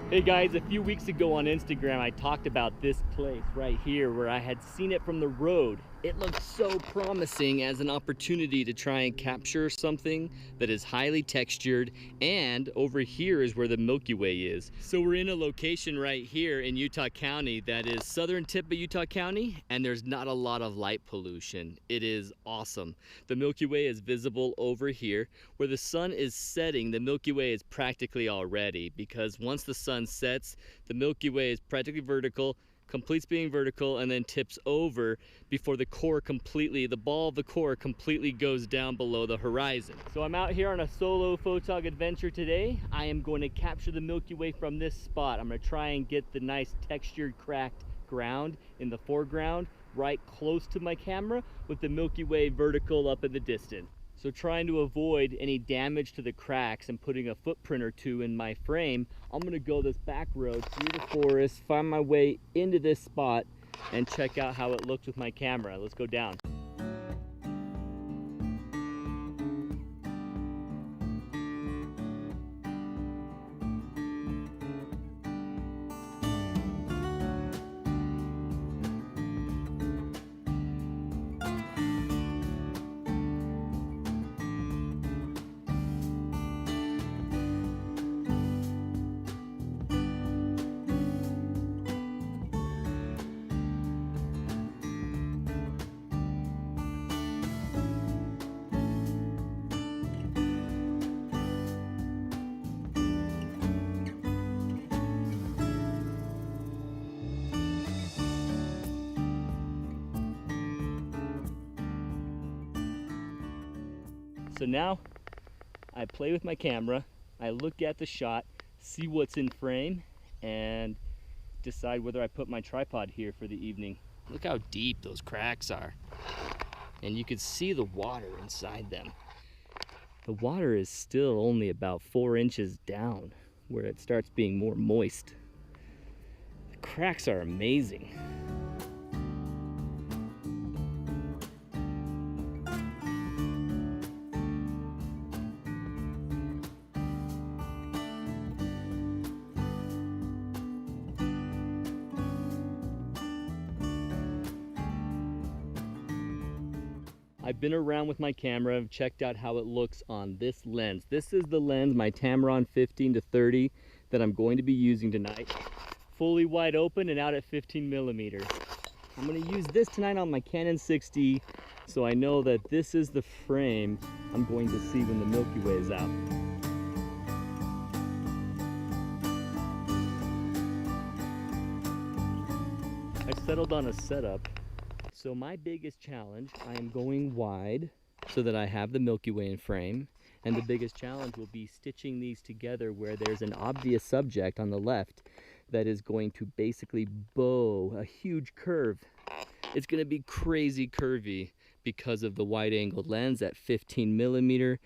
Hey guys, a few weeks ago on Instagram I talked about this place right here where I had seen it from the road. It looked so promising as an opportunity to try and capture something that is highly textured, and over here is where the Milky Way is. So we're in a location right here in Utah County that is southern tip of Utah County, and there's not a lot of light pollution. It is awesome. The Milky Way is visible over here. Where the sun is setting, the Milky Way is practically already, because once the sun sets, the Milky Way is practically vertical, completes being vertical, and then tips over before the ball of the core completely goes down below the horizon. So I'm out here on a solo photog adventure today. I am going to capture the Milky Way from this spot. I'm going to try and get the nice textured cracked ground in the foreground right close to my camera with the Milky Way vertical up in the distance. So trying to avoid any damage to the cracks and putting a footprint or two in my frame, I'm gonna go this back road through the forest, find my way into this spot, and check out how it looks with my camera. Let's go down. So now I play with my camera, I look at the shot, see what's in frame, and decide whether I put my tripod here for the evening. Look how deep those cracks are. And you can see the water inside them. The water is still only about 4 inches down where it starts being more moist. The cracks are amazing. I've been around with my camera, I've checked out how it looks on this lens. This is the lens, my Tamron 15-30, that I'm going to be using tonight. Fully wide open and out at 15 millimeters. I'm gonna use this tonight on my Canon 6D, so I know that this is the frame I'm going to see when the Milky Way is out. I settled on a setup. So my biggest challenge, I am going wide so that I have the Milky Way in frame, and the biggest challenge will be stitching these together where there's an obvious subject on the left that is going to basically bow a huge curve. It's going to be crazy curvy because of the wide-angled lens at 15 millimeter,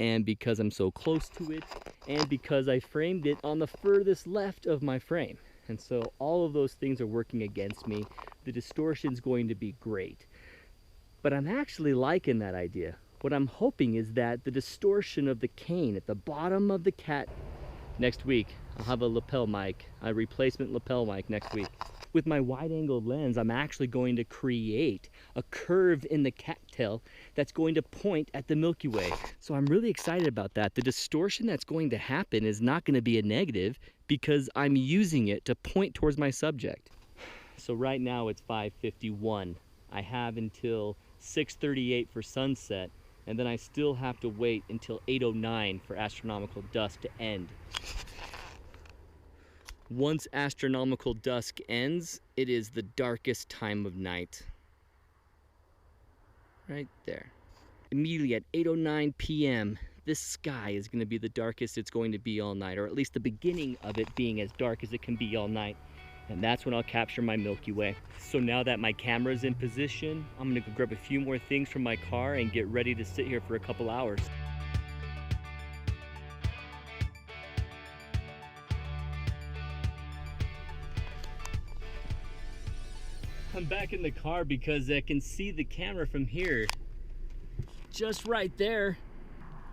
and because I'm so close to it, and because I framed it on the furthest left of my frame. And so all of those things are working against me. The distortion's going to be great. But I'm actually liking that idea. What I'm hoping is that the distortion of the cane at the bottom of the cat, next week, I'll have a lapel mic, a replacement lapel mic next week. With my wide-angled lens, I'm actually going to create a curve in the cattail that's going to point at the Milky Way. So I'm really excited about that. The distortion that's going to happen is not going to be a negative because I'm using it to point towards my subject. So right now it's 5:51. I have until 6:38 for sunset, and then I still have to wait until 8:09 for astronomical dusk to end. Once astronomical dusk ends, it is the darkest time of night. right there. Immediately at 8:09 p.m., this sky is going to be the darkest it's going to be all night, or at least the beginning of it being as dark as it can be all night. And that's when I'll capture my Milky Way. So now that my camera's in position, I'm gonna go grab a few more things from my car and get ready to sit here for a couple hours. I'm back in the car because I can see the camera from here. Just right there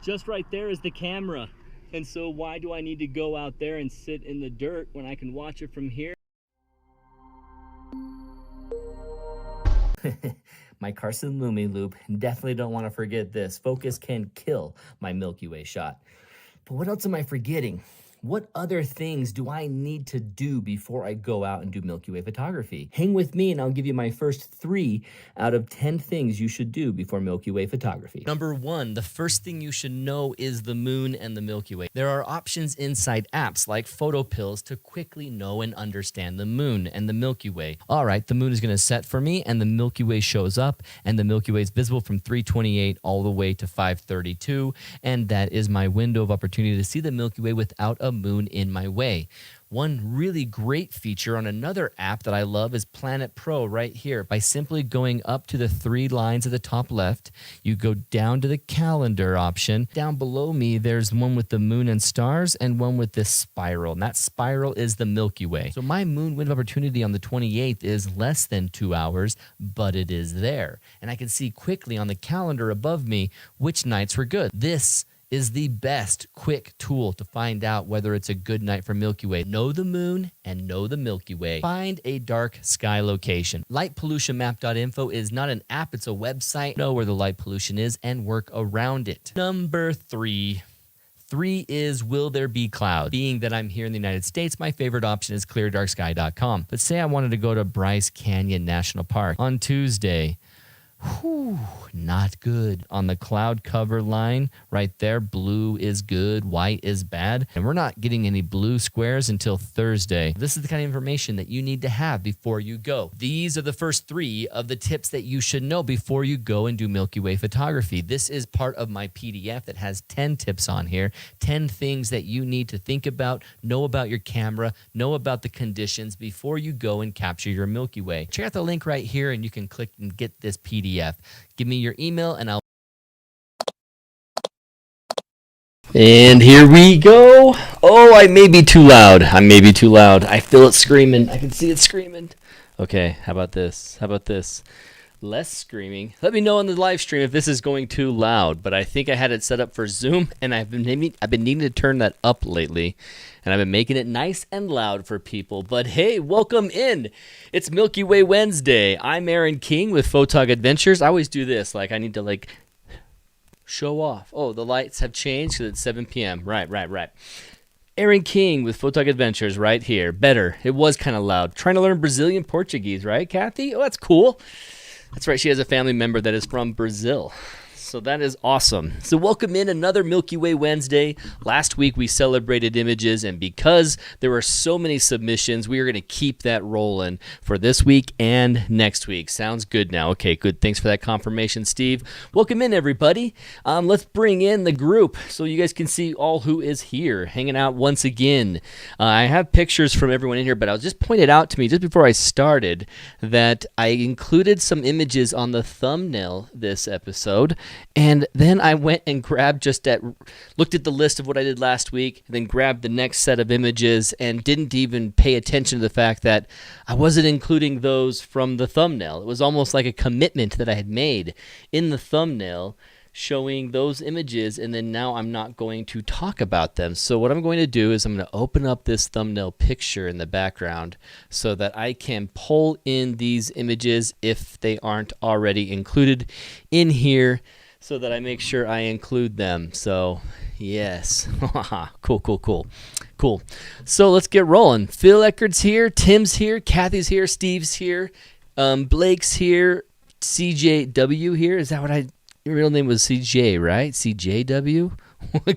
is the camera. And so why do I need to go out there and sit in the dirt when I can watch it from here? My Carson Lumi loop. Definitely don't want to forget this. Focus can kill my Milky Way shot. But what else am I forgetting? What other things do I need to do before I go out and do Milky Way photography? Hang with me and I'll give you my first 3 out of 10 things you should do before Milky Way photography. Number 1, the first thing you should know is the moon and the Milky Way. There are options inside apps like photo pills to quickly know and understand the moon and the Milky Way. All right, the moon is gonna set for me and the Milky Way shows up, and the Milky Way is visible from 328 all the way to 532, and that is my window of opportunity to see the Milky Way without a moon in my way. One really great feature on another app that I love is Planet Pro right here. By simply going up to the 3 lines at the top left, you go down to the calendar option. Down below me, there's one with the moon and stars and one with this spiral. And that spiral is the Milky Way. So my moon window of opportunity on the 28th is less than 2 hours, but it is there. And I can see quickly on the calendar above me which nights were good. This is the best quick tool to find out whether it's a good night for Milky Way. Know the moon and know the Milky Way. Find a dark sky location. Lightpollutionmap.info is not an app, it's a website. Know where the light pollution is and work around it. Number 3 is, will there be clouds? Being that I'm here in the United States, my favorite option is cleardarksky.com. But say I wanted to go to Bryce Canyon National Park on Tuesday. Whew, not good. On the cloud cover line right there, blue is good, white is bad, and we're not getting any blue squares until Thursday. This is the kind of information that you need to have before you go. These are the first 3 of the tips that you should know before you go and do Milky Way photography. This is part of my PDF that has 10 tips on here, 10 things that you need to think about, know about your camera, know about the conditions before you go and capture your Milky Way. Check out the link right here and you can click and get this PDF. Give me your email and I'll... And here we go. Oh, I may be too loud. I feel it screaming. I can see it screaming. Okay, how about this? Less screaming. Let me know on the live stream if this is going too loud, but I think I had it set up for Zoom, and I've been needing to turn that up lately, and I've been making it nice and loud for people. But hey, welcome in. It's Milky Way Wednesday. I'm Aaron King with Photog Adventures. I always do this, like I need to show off. Oh, the lights have changed because it's 7 p.m. Right. Aaron King with Photog Adventures right here. Better. It was kind of loud. Trying to learn Brazilian Portuguese, right, Kathy? Oh, that's cool. That's right, she has a family member that is from Brazil. So that is awesome. So welcome in another Milky Way Wednesday. Last week we celebrated images, and because there were so many submissions, we are going to keep that rolling for this week and next week. Sounds good now. Okay, good. Thanks for that confirmation, Steve. Welcome in, everybody. Let's bring in the group so you guys can see all who is here hanging out once again. I have pictures from everyone in here, but I was just pointed out to me just before I started that I included some images on the thumbnail this episode. And then I went and looked at the list of what I did last week, and then grabbed the next set of images and didn't even pay attention to the fact that I wasn't including those from the thumbnail. It was almost like a commitment that I had made in the thumbnail showing those images, and then now I'm not going to talk about them. So what I'm going to do is I'm going to open up this thumbnail picture in the background so that I can pull in these images if they aren't already included in here, so that I make sure I include them. So yes. Cool. So let's get rolling. Phil Eckerd's here, Tim's here, Kathy's here, Steve's here, Blake's here, CJW here. Is that what your real name was CJ, right? CJW?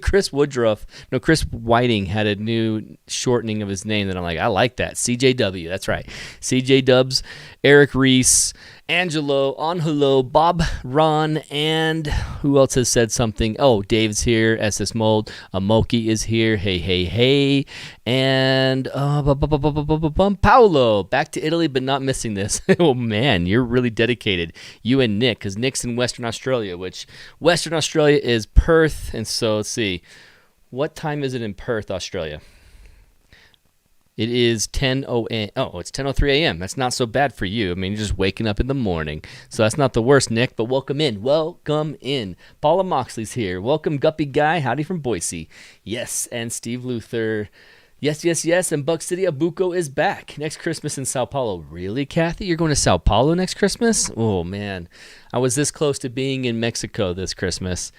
Chris Whiting had a new shortening of his name that I'm like, I like that. CJW, that's right. CJ Dubs, Eric Reese, Angelo, on hello, Bob, Ron, and who else has said something? Oh, Dave's here, SS Mold, Amoki is here, hey, hey, hey, and Paolo, back to Italy, but not missing this. Oh, man, you're really dedicated. You and Nick, because Nick's in Western Australia, which Western Australia is Perth, and so let's see. What time is it in Perth, Australia? It is 10:03 a.m. That's not so bad for you. I mean, you're just waking up in the morning. So that's not the worst, Nick, but welcome in. Welcome in. Paula Moxley's here. Welcome, Guppy Guy. Howdy from Boise. Yes, and Steve Luther. Yes, yes, yes, and Buck City Abuco is back. Next Christmas in Sao Paulo. Really, Kathy? You're going to Sao Paulo next Christmas? Oh, man. I was this close to being in Mexico this Christmas.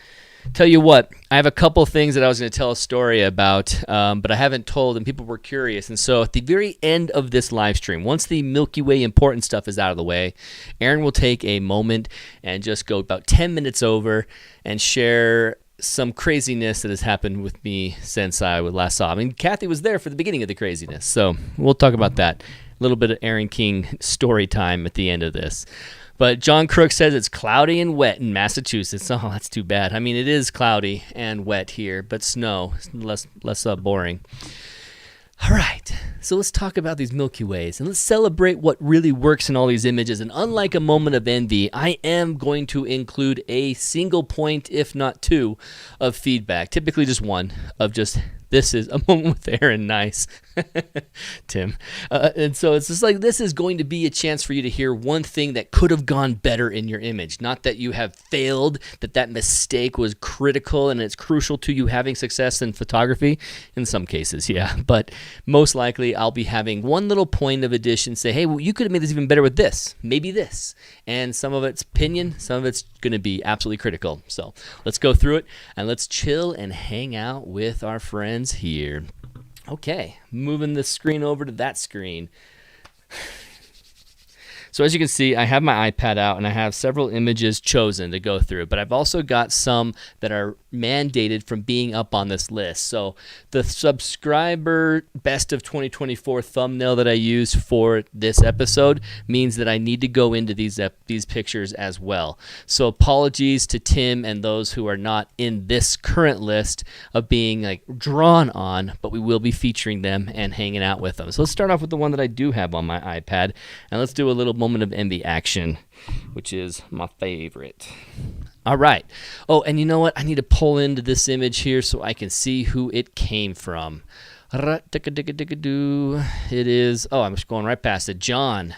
Tell you what, I have a couple things that I was going to tell a story about, but I haven't told, and people were curious. And so at the very end of this live stream, once the Milky Way important stuff is out of the way, Aaron will take a moment and just go about 10 minutes over and share some craziness that has happened with me since I last saw. I mean, Kathy was there for the beginning of the craziness, so we'll talk about that. A little bit of Aaron King story time at the end of this. But John Crook says it's cloudy and wet in Massachusetts. Oh, that's too bad. I mean, it is cloudy and wet here, but snow is less boring. All right, so let's talk about these Milky Ways, and let's celebrate what really works in all these images. And unlike a moment of envy, I am going to include a single point, if not two, of feedback. Typically just one, of just, this is a moment with Aaron. Nice. Tim. And so it's just like, this is going to be a chance for you to hear one thing that could have gone better in your image. Not that you have failed, that mistake was critical and it's crucial to you having success in photography. In some cases, yeah. But most likely I'll be having one little point of addition, say, hey, well, you could have made this even better with this, maybe this. And some of it's opinion, some of it's going to be absolutely critical. So let's go through it and let's chill and hang out with our friends here. Okay, moving the screen over to that screen. So as you can see, I have my iPad out and I have several images chosen to go through, but I've also got some that are mandated from being up on this list. So the subscriber best of 2024 thumbnail that I use for this episode means that I need to go into these pictures as well. So apologies to Tim and those who are not in this current list of being like drawn on, but we will be featuring them and hanging out with them. So let's start off with the one that I do have on my iPad, and let's do a little moment of envy action, which is my favorite. All right. Oh, and you know what? I need to pull into this image here so I can see who it came from. It is, I'm just going right past it. John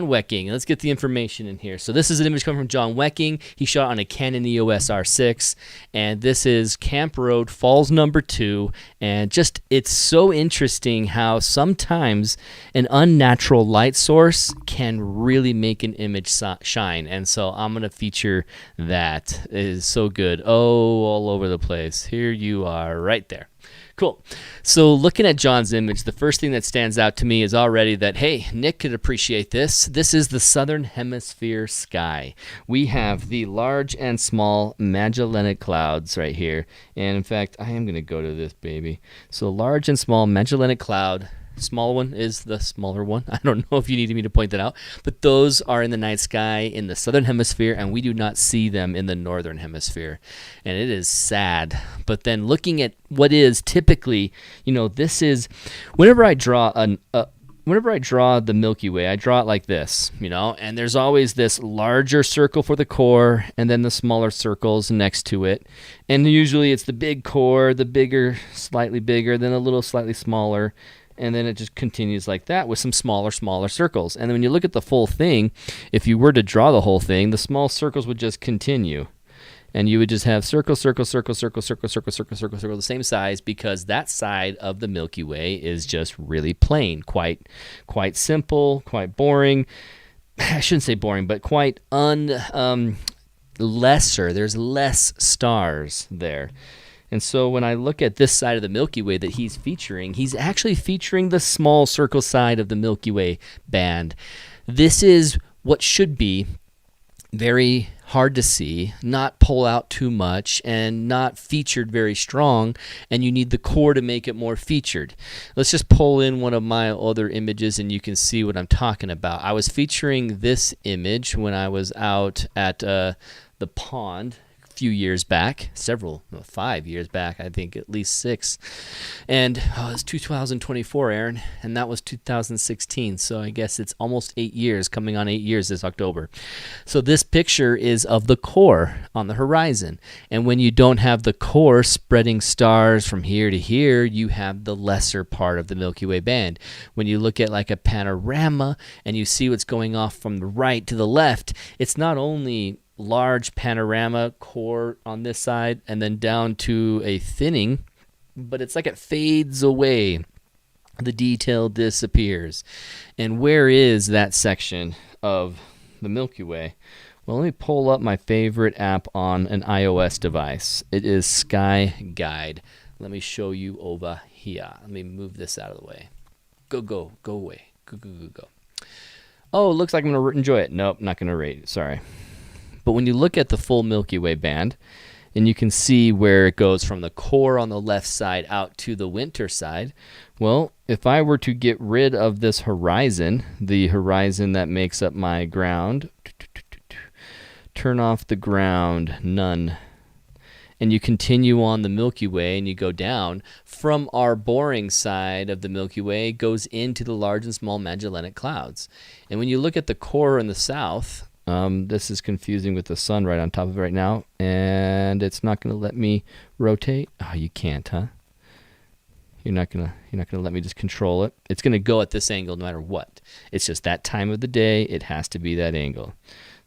Wecking. Let's get the information in here. So this is an image coming from John Wecking. He shot on a Canon EOS R6, and this is Camp Road Falls number 2. And just, it's so interesting how sometimes an unnatural light source can really make an image shine. And so I'm going to feature that. It is so good. Oh, all over the place. Here you are right there. Cool. So looking at John's image, the first thing that stands out to me is already that, hey, Nick could appreciate this. This is the Southern Hemisphere sky. We have the large and small Magellanic clouds right here. And in fact, I am going to go to this baby. So large and small Magellanic cloud. Small one is the smaller one. I don't know if you needed me to point that out, but those are in the night sky in the Southern Hemisphere, and we do not see them in the Northern Hemisphere, and it is sad. But then looking at what is typically, this is, whenever I draw the Milky Way, I draw it like this, and there's always this larger circle for the core and then the smaller circles next to it. And usually it's the big core, the bigger, slightly bigger, then a little slightly smaller. And then it just continues like that with some smaller circles. And then when you look at the full thing, if you were to draw the whole thing, the small circles would just continue. And you would just have circle, the same size, because that side of the Milky Way is just really plain, quite simple, quite boring. I shouldn't say boring, but quite lesser. There's less stars there. And so when I look at this side of the Milky Way that he's featuring, he's actually featuring the small circle side of the Milky Way band. This is what should be very hard to see, not pull out too much, and not featured very strong, and you need the core to make it more featured. Let's just pull in one of my other images and you can see what I'm talking about. I was featuring this image when I was out at the pond few years back, 5 years back, I think at least 6. And it's 2024, Aaron, and that was 2016. So I guess it's almost 8 years, coming on 8 years this October. So this picture is of the core on the horizon. And when you don't have the core spreading stars from here to here, you have the lesser part of the Milky Way band. When you look at like a panorama and you see what's going off from the right to the left, it's not only large panorama core on this side and then down to a thinning, but it's like it fades away. The detail disappears. And where is that section of the Milky Way? Well, let me pull up my favorite app on an iOS device. It is Sky Guide. Let me show you over here. Let me move this out of the way. Go away. Go. Oh, it looks like I'm going to enjoy it. Nope, not going to rate it. Sorry. But when you look at the full Milky Way band, and you can see where it goes from the core on the left side out to the winter side, well, if I were to get rid of this horizon, the horizon that makes up my ground, turn off the ground, none, and you continue on the Milky Way and you go down, from our boring side of the Milky Way goes into the large and small Magellanic Clouds. And when you look at the core in the south, this is confusing with the sun right on top of it right now, and it's not going to let me rotate. Oh, you can't, huh? You're not gonna let me just control it. It's gonna go at this angle no matter what. It's just that time of the day. It has to be that angle.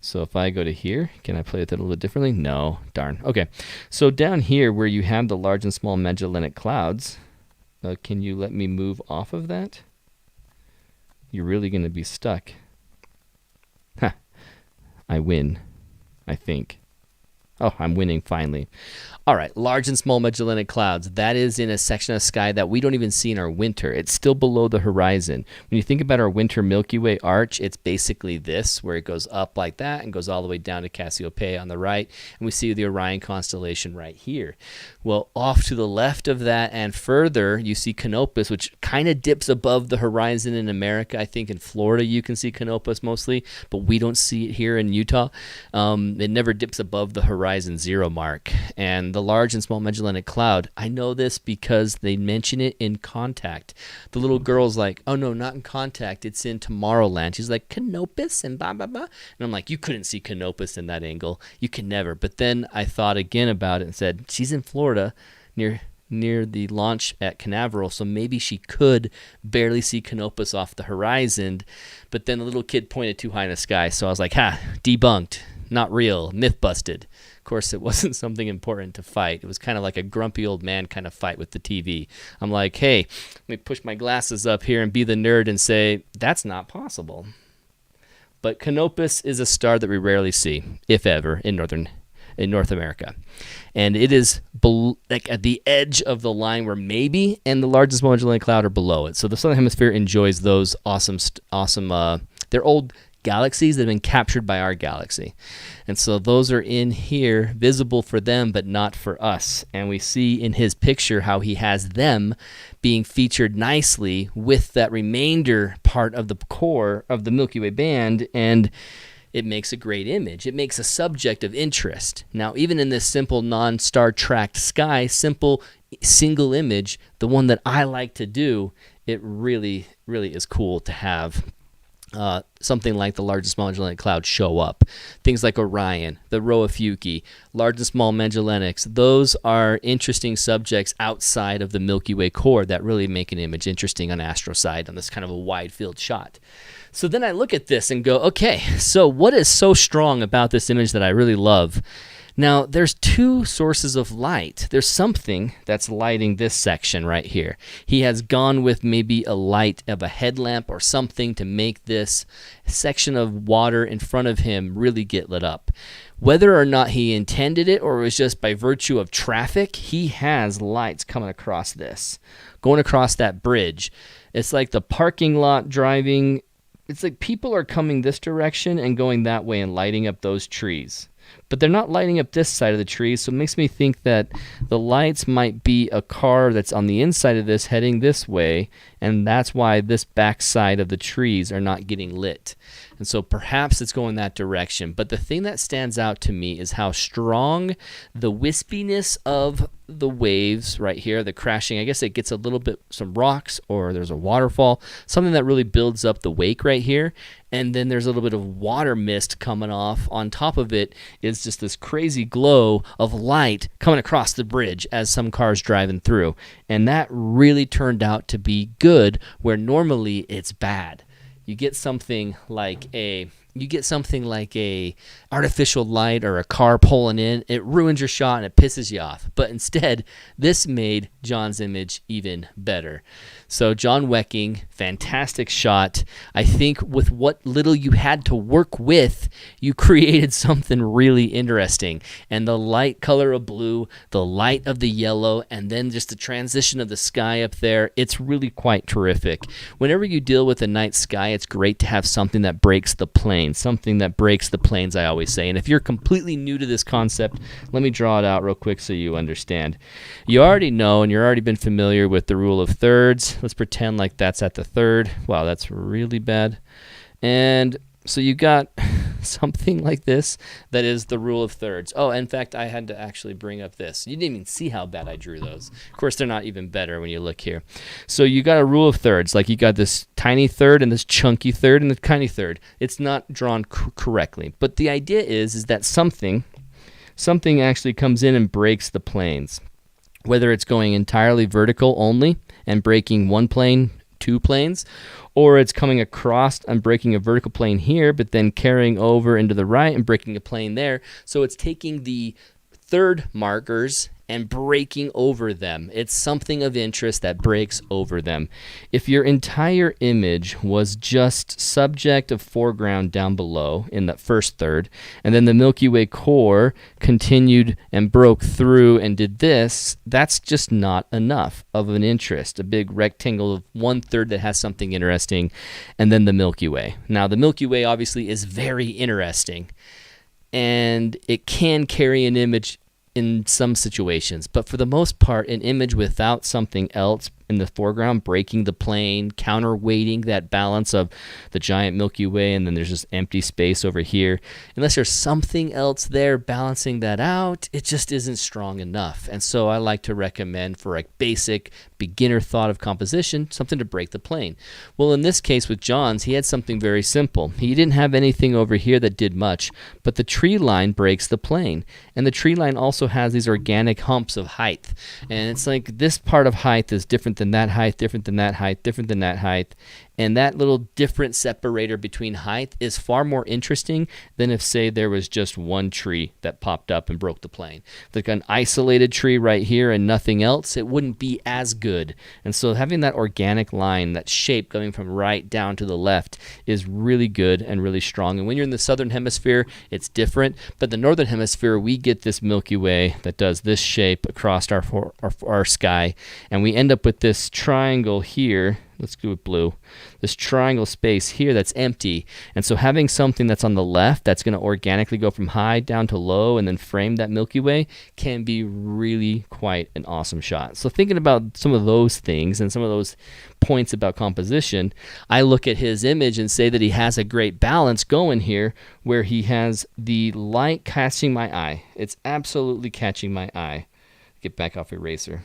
So if I go to here, can I play with it a little differently? No, darn. Okay, so down here where you have the large and small Magellanic Clouds, can you let me move off of that? You're really gonna be stuck. Huh. I win, I think. Oh, I'm winning finally. All right, large and small Magellanic Clouds. That is in a section of sky that we don't even see in our winter. It's still below the horizon. When you think about our winter Milky Way arch, it's basically this, where it goes up like that and goes all the way down to Cassiopeia on the right, and we see the Orion constellation right here. Well, off to the left of that and further, you see Canopus, which kind of dips above the horizon in America. I think in Florida you can see Canopus mostly, but we don't see it here in Utah. It never dips above the horizon zero mark. And the large and small Magellanic Cloud, I know this because they mention it in Contact. The little girl's like, oh no, not in Contact, it's in Tomorrowland. She's like, Canopus and blah, blah, blah. And I'm like, you couldn't see Canopus in that angle. You can never. But then I thought again about it and said, she's in Florida near the launch at Canaveral, so maybe she could barely see Canopus off the horizon. But then the little kid pointed too high in the sky, so I was like, ha, debunked. Not real, myth busted. Of course, it wasn't something important to fight. It was kind of like a grumpy old man kind of fight with the TV. I'm like, hey, let me push my glasses up here and be the nerd and say, that's not possible. But Canopus is a star that we rarely see, if ever, in North America. And it is like at the edge of the line where maybe, and the largest Magellanic Cloud are below it. So the Southern Hemisphere enjoys those awesome, they're old galaxies that have been captured by our galaxy. And so those are in here, visible for them, but not for us. And we see in his picture how he has them being featured nicely with that remainder part of the core of the Milky Way band, and it makes a great image. It makes a subject of interest. Now, even in this simple non-star tracked sky, simple single image, the one that I like to do, it really, really is cool to have something like the largest Magellanic Cloud show up. Things like Orion, the Rho Ophiuchi, large and small Magellanics, those are interesting subjects outside of the Milky Way core that really make an image interesting on astroside on this kind of a wide field shot. So then I look at this and go, okay, so what is so strong about this image that I really love? Now, there's two sources of light. There's something that's lighting this section right here. He has gone with maybe a light of a headlamp or something to make this section of water in front of him really get lit up. Whether or not he intended it or it was just by virtue of traffic, he has lights coming across this, going across that bridge. It's like the parking lot driving. It's like people are coming this direction and going that way and lighting up those trees. but they're not lighting up this side of the tree, so it makes me think that the lights might be a car that's on the inside of this heading this way, and that's why this back side of the trees are not getting lit. And so perhaps it's going that direction. But the thing that stands out to me is how strong the wispiness of the waves right here, the crashing. I guess it gets a little bit, some rocks, or there's a waterfall, something that really builds up the wake right here. And then there's a little bit of water mist coming off. On top of it is just this crazy glow of light coming across the bridge as some cars driving through. And that really turned out to be good, where normally it's bad. You get something like a artificial light or a car pulling in, it ruins your shot and it pisses you off. But instead, this made John's image even better. So John Wecking, fantastic shot. I think with what little you had to work with, you created something really interesting. And the light color of blue, the light of the yellow, and then just the transition of the sky up there, it's really quite terrific. Whenever you deal with a night sky, it's great to have something that breaks the plane, something that breaks the planes, I always say. And if you're completely new to this concept, let me draw it out real quick so you understand. You already know, and you've already been familiar with the rule of thirds. Let's pretend like that's at the third. Wow, that's really bad. And so you got something like this that is the rule of thirds. Oh, in fact, I had to actually bring up this. You didn't even see how bad I drew those. Of course, they're not even better when you look here. So you got a rule of thirds. Like you got this tiny third and this chunky third and the tiny third. It's not drawn correctly. But the idea is that something actually comes in and breaks the planes. Whether it's going entirely vertical only and breaking one plane, two planes, or it's coming across and breaking a vertical plane here, but then carrying over into the right and breaking a plane there. So it's taking the third markers and breaking over them. It's something of interest that breaks over them. If your entire image was just subject of foreground down below in that first third, and then the Milky Way core continued and broke through and did this, that's just not enough of an interest. A big rectangle of 1/3 that has something interesting, and then the Milky Way. Now, the Milky Way obviously is very interesting, and it can carry an image in some situations, but for the most part, an image without something else in the foreground breaking the plane, counterweighting that balance of the giant Milky Way, and then there's just empty space over here. Unless there's something else there balancing that out, it just isn't strong enough. And so I like to recommend, for a basic beginner thought of composition, something to break the plane. Well, in this case with John's, he had something very simple. He didn't have anything over here that did much, but the tree line breaks the plane. And the tree line also has these organic humps of height. And it's like this part of height is different than that height, different than that height, different than that height. And that little different separator between height is far more interesting than if, say, there was just one tree that popped up and broke the plane. Like an isolated tree right here and nothing else, it wouldn't be as good. And so having that organic line, that shape going from right down to the left is really good and really strong. And when you're in the southern hemisphere, it's different. But the northern hemisphere, we get this Milky Way that does this shape across our sky. And we end up with this triangle here. Let's go with blue. This triangle space here that's empty. And so having something that's on the left that's going to organically go from high down to low and then frame that Milky Way can be really quite an awesome shot. So thinking about some of those things and some of those points about composition, I look at his image and say that he has a great balance going here where he has the light catching my eye. It's absolutely catching my eye. Get back off eraser.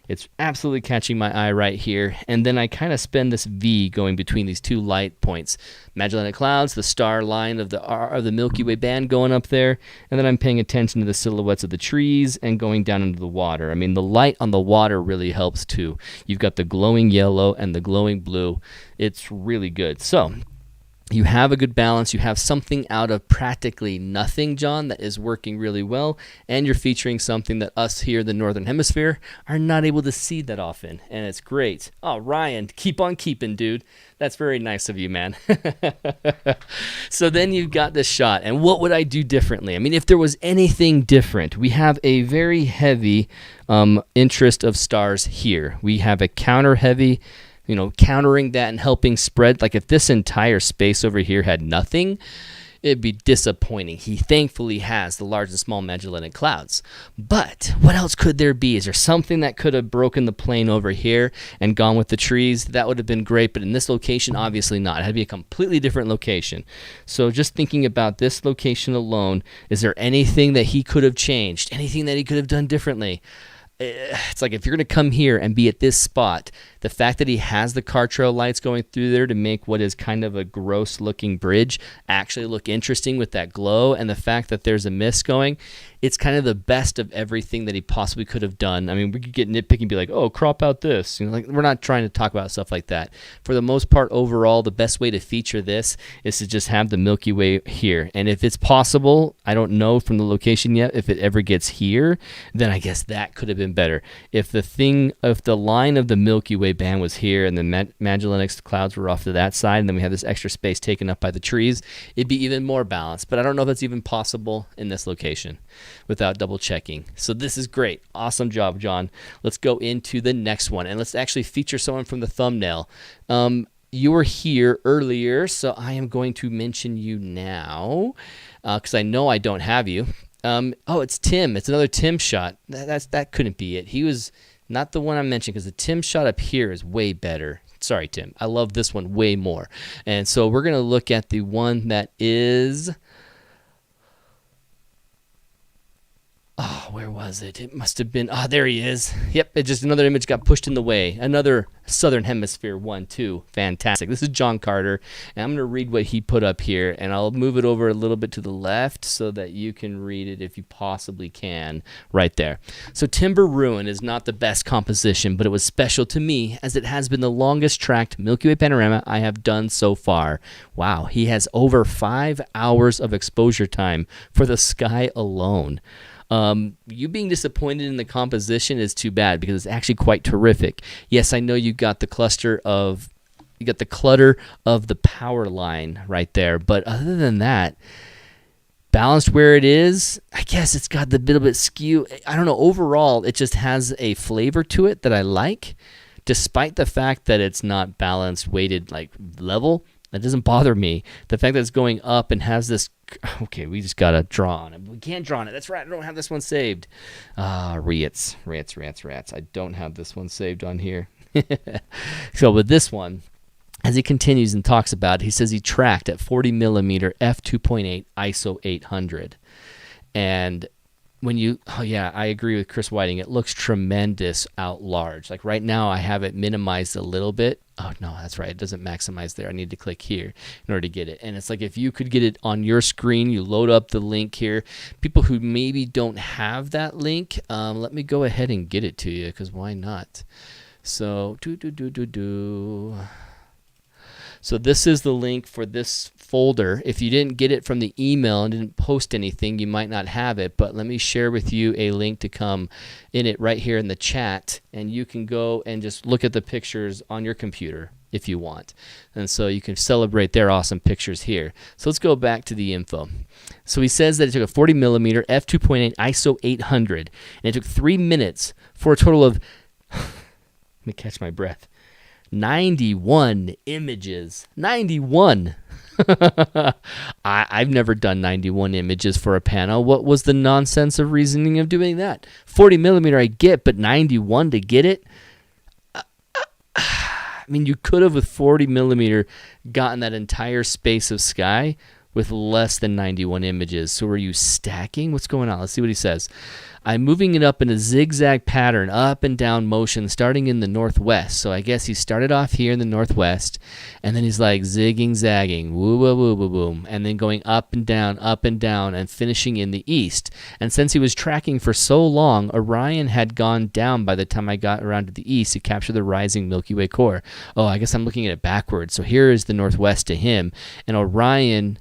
It's absolutely catching my eye right here. And then I kind of spend this V going between these two light points. Magellanic Clouds, the star line of the Milky Way band going up there. And then I'm paying attention to the silhouettes of the trees and going down into the water. I mean, the light on the water really helps too. You've got the glowing yellow and the glowing blue. It's really good. So you have a good balance. You have something out of practically nothing, John, that is working really well, and you're featuring something that us here in the Northern Hemisphere are not able to see that often, and it's great. Oh, Ryan, keep on keeping, dude. That's very nice of you, man. So then you've got this shot, and what would I do differently? I mean, if there was anything different, we have a very heavy interest of stars here. We have a counter-heavy, countering that and helping spread. Like if this entire space over here had nothing, it'd be disappointing. He thankfully has the large and small Magellanic Clouds. But what else could there be? Is there something that could have broken the plane over here and gone with the trees? That would have been great, but in this location, obviously not. It had to be a completely different location. So just thinking about this location alone, is there anything that he could have changed? Anything that he could have done differently? It's like if you're going to come here and be at this spot, the fact that he has the car trail lights going through there to make what is kind of a gross looking bridge actually look interesting with that glow, and the fact that there's a mist going, it's kind of the best of everything that he possibly could have done. I mean, we could get nitpicky and be like, oh, crop out this. You know, like, we're not trying to talk about stuff like that. For the most part, overall, the best way to feature this is to just have the Milky Way here. And if it's possible, I don't know from the location yet, if it ever gets here, then I guess that could have been better. If the line of the Milky Way band was here and the Magellanic Clouds were off to that side, and then we have this extra space taken up by the trees, it'd be even more balanced. But I don't know if that's even possible in this location without double checking. So this is great. Awesome job, John. Let's go into the next one, and let's actually feature someone from the thumbnail. You were here earlier, so I am going to mention you now because I know I don't have you. Oh, it's Tim. It's another Tim shot. That couldn't be it. He was not the one I mentioned, because the Tim shot up here is way better. Sorry, Tim. I love this one way more. And so we're going to look at the one that is... Oh, where was it? It must have been... Ah, there he is. Yep, it just another image got pushed in the way. Another Southern Hemisphere one, too. Fantastic. This is John Carter, and I'm going to read what he put up here, and I'll move it over a little bit to the left so that you can read it if you possibly can right there. So Timber Ruin is not the best composition, but it was special to me as it has been the longest tracked Milky Way panorama I have done so far. Wow, he has over 5 hours of exposure time for the sky alone. You being disappointed in the composition is too bad, because it's actually quite terrific. Yes, I know you got the clutter of the power line right there, but other than that, balanced where it is, I guess it's got the bit skew. I don't know. Overall, it just has a flavor to it that I like, despite the fact that it's not balanced, weighted, like level. That doesn't bother me. The fact that it's going up and has this... Okay, we just got to draw on it. We can't draw on it. That's right. I don't have this one saved. Rats. I don't have this one saved on here. So with this one, as he continues and talks about it, he says he tracked at 40 millimeter f2.8 ISO 800. And when you... Oh, yeah, I agree with Chris Whiting. It looks tremendous out large. Like right now, I have it minimized a little bit. Oh, no, that's right. It doesn't maximize there. I need to click here in order to get it. And it's like if you could get it on your screen, you load up the link here. People who maybe don't have that link, let me go ahead and get it to you, because why not? So, So this is the link for this folder. If you didn't get it from the email and didn't post anything, you might not have it, but let me share with you a link to come in it right here in the chat, and you can go and just look at the pictures on your computer if you want. And so you can celebrate their awesome pictures here. So let's go back to the info. So he says that it took a 40 millimeter f2.8 ISO 800, and it took 3 minutes for a total of, let me catch my breath, 91 images. 91. I've never done 91 images for a pano. What was the nonsense of reasoning of doing that? 40 millimeter I get, but 91 to get it? I mean, you could have with 40 millimeter gotten that entire space of sky with less than 91 images. So were you stacking? What's going on? Let's see what he says. I'm moving it up in a zigzag pattern, up and down motion, starting in the northwest. So I guess he started off here in the northwest, and then he's like zigging, zagging, woo, woo, woo, woo, boom, and then going up and down, and finishing in the east. And since he was tracking for so long, Orion had gone down by the time I got around to the east to capture the rising Milky Way core. Oh, I guess I'm looking at it backwards. So here is the northwest to him, and Orion...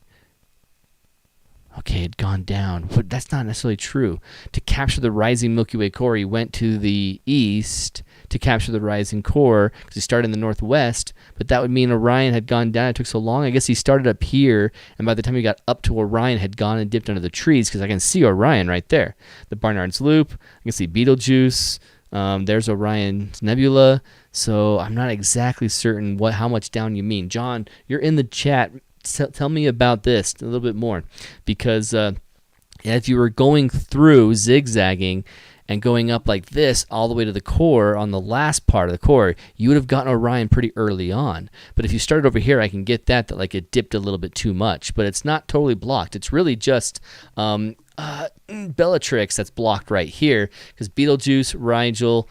Okay, it had gone down, but that's not necessarily true. To capture the rising Milky Way core, he went to the east to capture the rising core, because he started in the northwest, but that would mean Orion had gone down. It took so long. I guess he started up here, and by the time he got up to Orion, had gone and dipped under the trees, because I can see Orion right there. The Barnard's Loop, I can see Betelgeuse, there's Orion's Nebula, so I'm not exactly certain how much down you mean. John, you're in the chat. tell me about this a little bit more, because if you were going through zigzagging and going up like this all the way to the core on the last part of the core, you would have gotten Orion pretty early on. But if you started over here, I can get that like it dipped a little bit too much, but it's not totally blocked. It's really just Bellatrix that's blocked right here, because Betelgeuse, Rigel,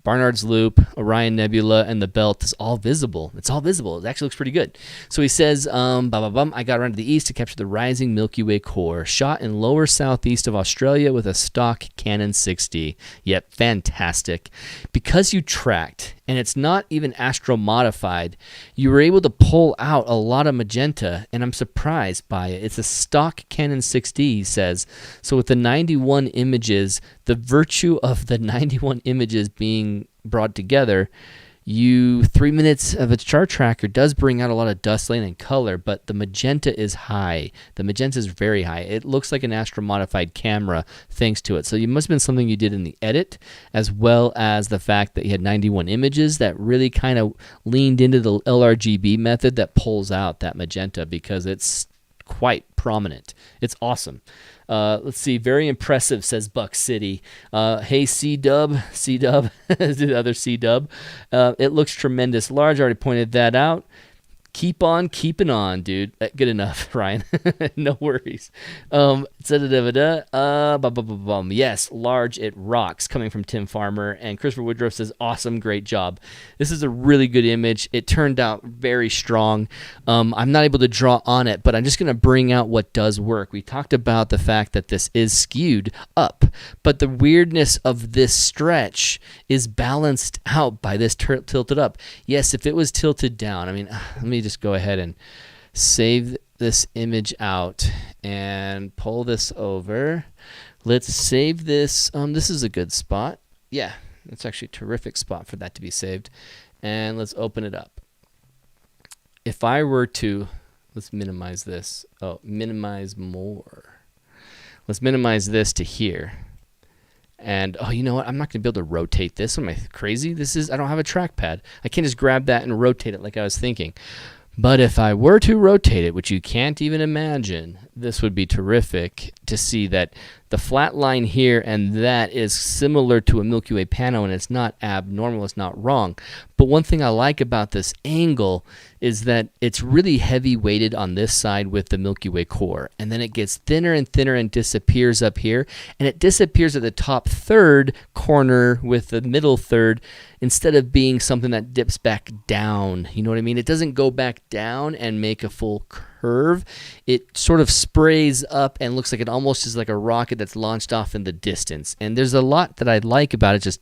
Barnard's Loop, Orion Nebula, and the belt is all visible. It's all visible. It actually looks pretty good. So he says, I got around to the east to capture the rising Milky Way core, shot in lower southeast of Australia with a stock Canon 6D. Yep, fantastic. Because you tracked, and it's not even astro-modified, you were able to pull out a lot of magenta, and I'm surprised by it. It's a stock Canon 6D, he says. So with the 91 images, the virtue of the 91 images being brought together, 3 minutes of a chart tracker does bring out a lot of dust lane and color, but the magenta is high. The magenta is very high. It looks like an astro-modified camera thanks to it. So it must have been something you did in the edit, as well as the fact that you had 91 images that really kind of leaned into the LRGB method that pulls out that magenta, because it's quite prominent. It's awesome. Let's see. Very impressive, says Buck City. Hey, C-Dub, the other C-Dub. It looks tremendous. Large, already pointed that out. Keep on keeping on, dude. Good enough, Ryan. No worries. Yes, large, it rocks, coming from Tim Farmer. And Christopher Woodruff says, awesome, great job. This is a really good image. It turned out very strong. I'm not able to draw on it, but I'm just going to bring out what does work. We talked about the fact that this is skewed up, but the weirdness of this stretch is balanced out by this tilted up. Yes, if it was tilted down, I mean, let me just go ahead and save this image out and pull this over. Let's save this. This is a good spot. Yeah, it's actually a terrific spot for that to be saved. And let's open it up. If I were to, let's minimize this. Oh, minimize more. Let's minimize this to here. And, oh, you know what? I'm not going to be able to rotate this. Am I crazy? I don't have a trackpad. I can't just grab that and rotate it like I was thinking. But if I were to rotate it, which you can't even imagine, this would be terrific to see that the flat line here and that is similar to a Milky Way pano, and it's not abnormal, it's not wrong. But one thing I like about this angle is that it's really heavy weighted on this side with the Milky Way core, and then it gets thinner and thinner and disappears up here, and it disappears at the top third corner with the middle third, instead of being something that dips back down. You know what I mean? It doesn't go back down and make a full curve. It sort of sprays up and looks like it almost is like a rocket that's launched off in the distance. And there's a lot that I like about it, just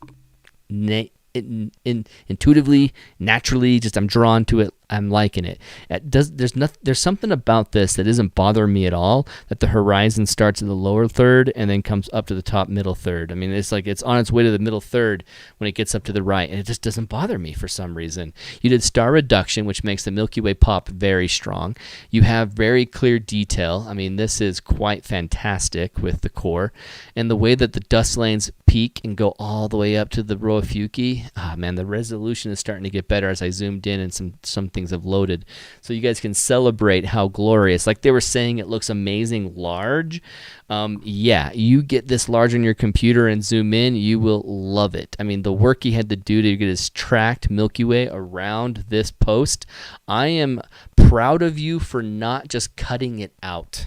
intuitively, naturally, just I'm drawn to it. I'm liking it. There's something about this that isn't bothering me at all, that the horizon starts at the lower third and then comes up to the top middle third. I mean, it's like it's on its way to the middle third when it gets up to the right, and it just doesn't bother me for some reason. You did star reduction, which makes the Milky Way pop very strong. You have very clear detail. I mean, this is quite fantastic with the core. And the way that the dust lanes peak and go all the way up to the Rho Ophiuchi, man, the resolution is starting to get better as I zoomed in, and some things have loaded, so you guys can celebrate how glorious. Like they were saying, it looks amazing large. Yeah, you get this large on your computer and zoom in, you will love it. I mean, the work he had to do to get his tracked Milky Way around this post, I am proud of you for not just cutting it out.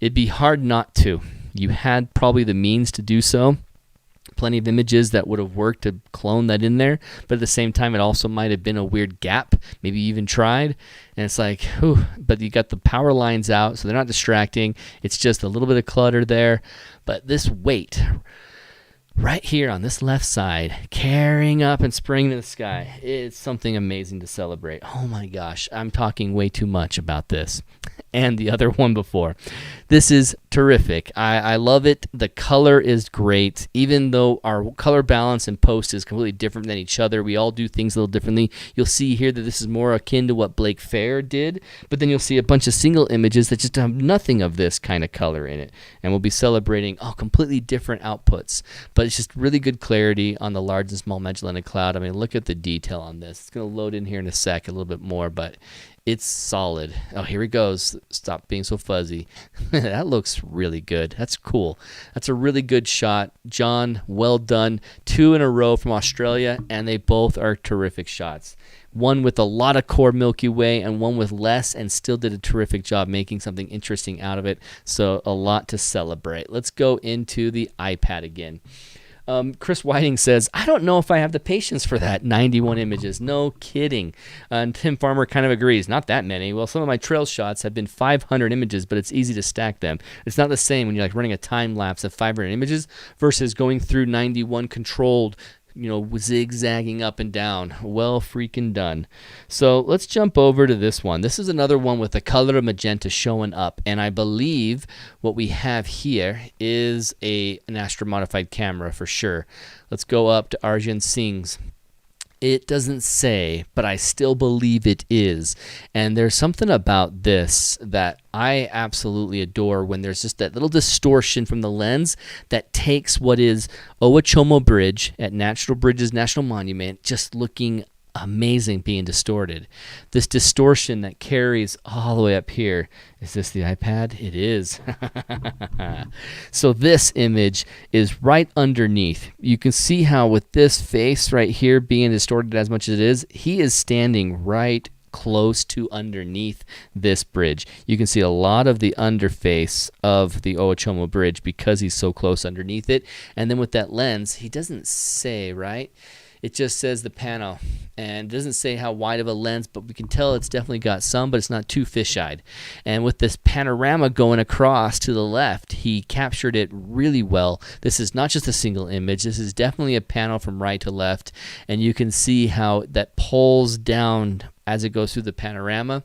It'd be hard not to. You had probably the means to do so. Plenty of images that would have worked to clone that in there, but at the same time, it also might have been a weird gap. Maybe you even tried, and it's like, whew, but you got the power lines out, so they're not distracting. It's just a little bit of clutter there, but this weight right here on this left side, carrying up and spraying to the sky, it's something amazing to celebrate. Oh my gosh, I'm talking way too much about this and the other one before. This is terrific. I love it. The color is great. Even though our color balance and post is completely different than each other, we all do things a little differently. You'll see here that this is more akin to what Blake Fair did, but then you'll see a bunch of single images that just have nothing of this kind of color in it. And we'll be celebrating completely different outputs. But it's just really good clarity on the large and small Magellanic Cloud. I mean, look at the detail on this. It's going to load in here in a sec a little bit more, but It's solid. Oh, here he goes. Stop being so fuzzy. That looks really good. That's cool. That's a really good shot. John, well done. 2 in a row from Australia, and they both are terrific shots. One with a lot of core Milky Way and one with less, and still did a terrific job making something interesting out of it. So a lot to celebrate. Let's go into the iPad again. Chris Whiting says, I don't know if I have the patience for that. 91 images. No kidding. And Tim Farmer kind of agrees. Not that many. Well, some of my trail shots have been 500 images, but it's easy to stack them. It's not the same when you're like running a time lapse of 500 images versus going through 91 controlled, zigzagging up and down. Well freaking done. So let's jump over to this one. This is another one with the color of magenta showing up, and I believe what we have here is an Astro modified camera for sure. Let's go up to Arjun Singh's. It doesn't say, but I still believe it is. And there's something about this that I absolutely adore when there's just that little distortion from the lens that takes what is Owachomo Bridge at Natural Bridges National Monument just looking amazing being distorted. This distortion that carries all the way up here. Is this the iPad? It is. So this image is right underneath. You can see how with this face right here being distorted as much as it is, he is standing right close to underneath this bridge. You can see a lot of the underface of the Owachomo Bridge because he's so close underneath it. And then with that lens, he doesn't say, right? It just says the pano, and doesn't say how wide of a lens, but we can tell it's definitely got some, but it's not too fisheyed. And with this panorama going across to the left, he captured it really well. This is not just a single image. This is definitely a panel from right to left, and you can see how that pulls down as it goes through the panorama.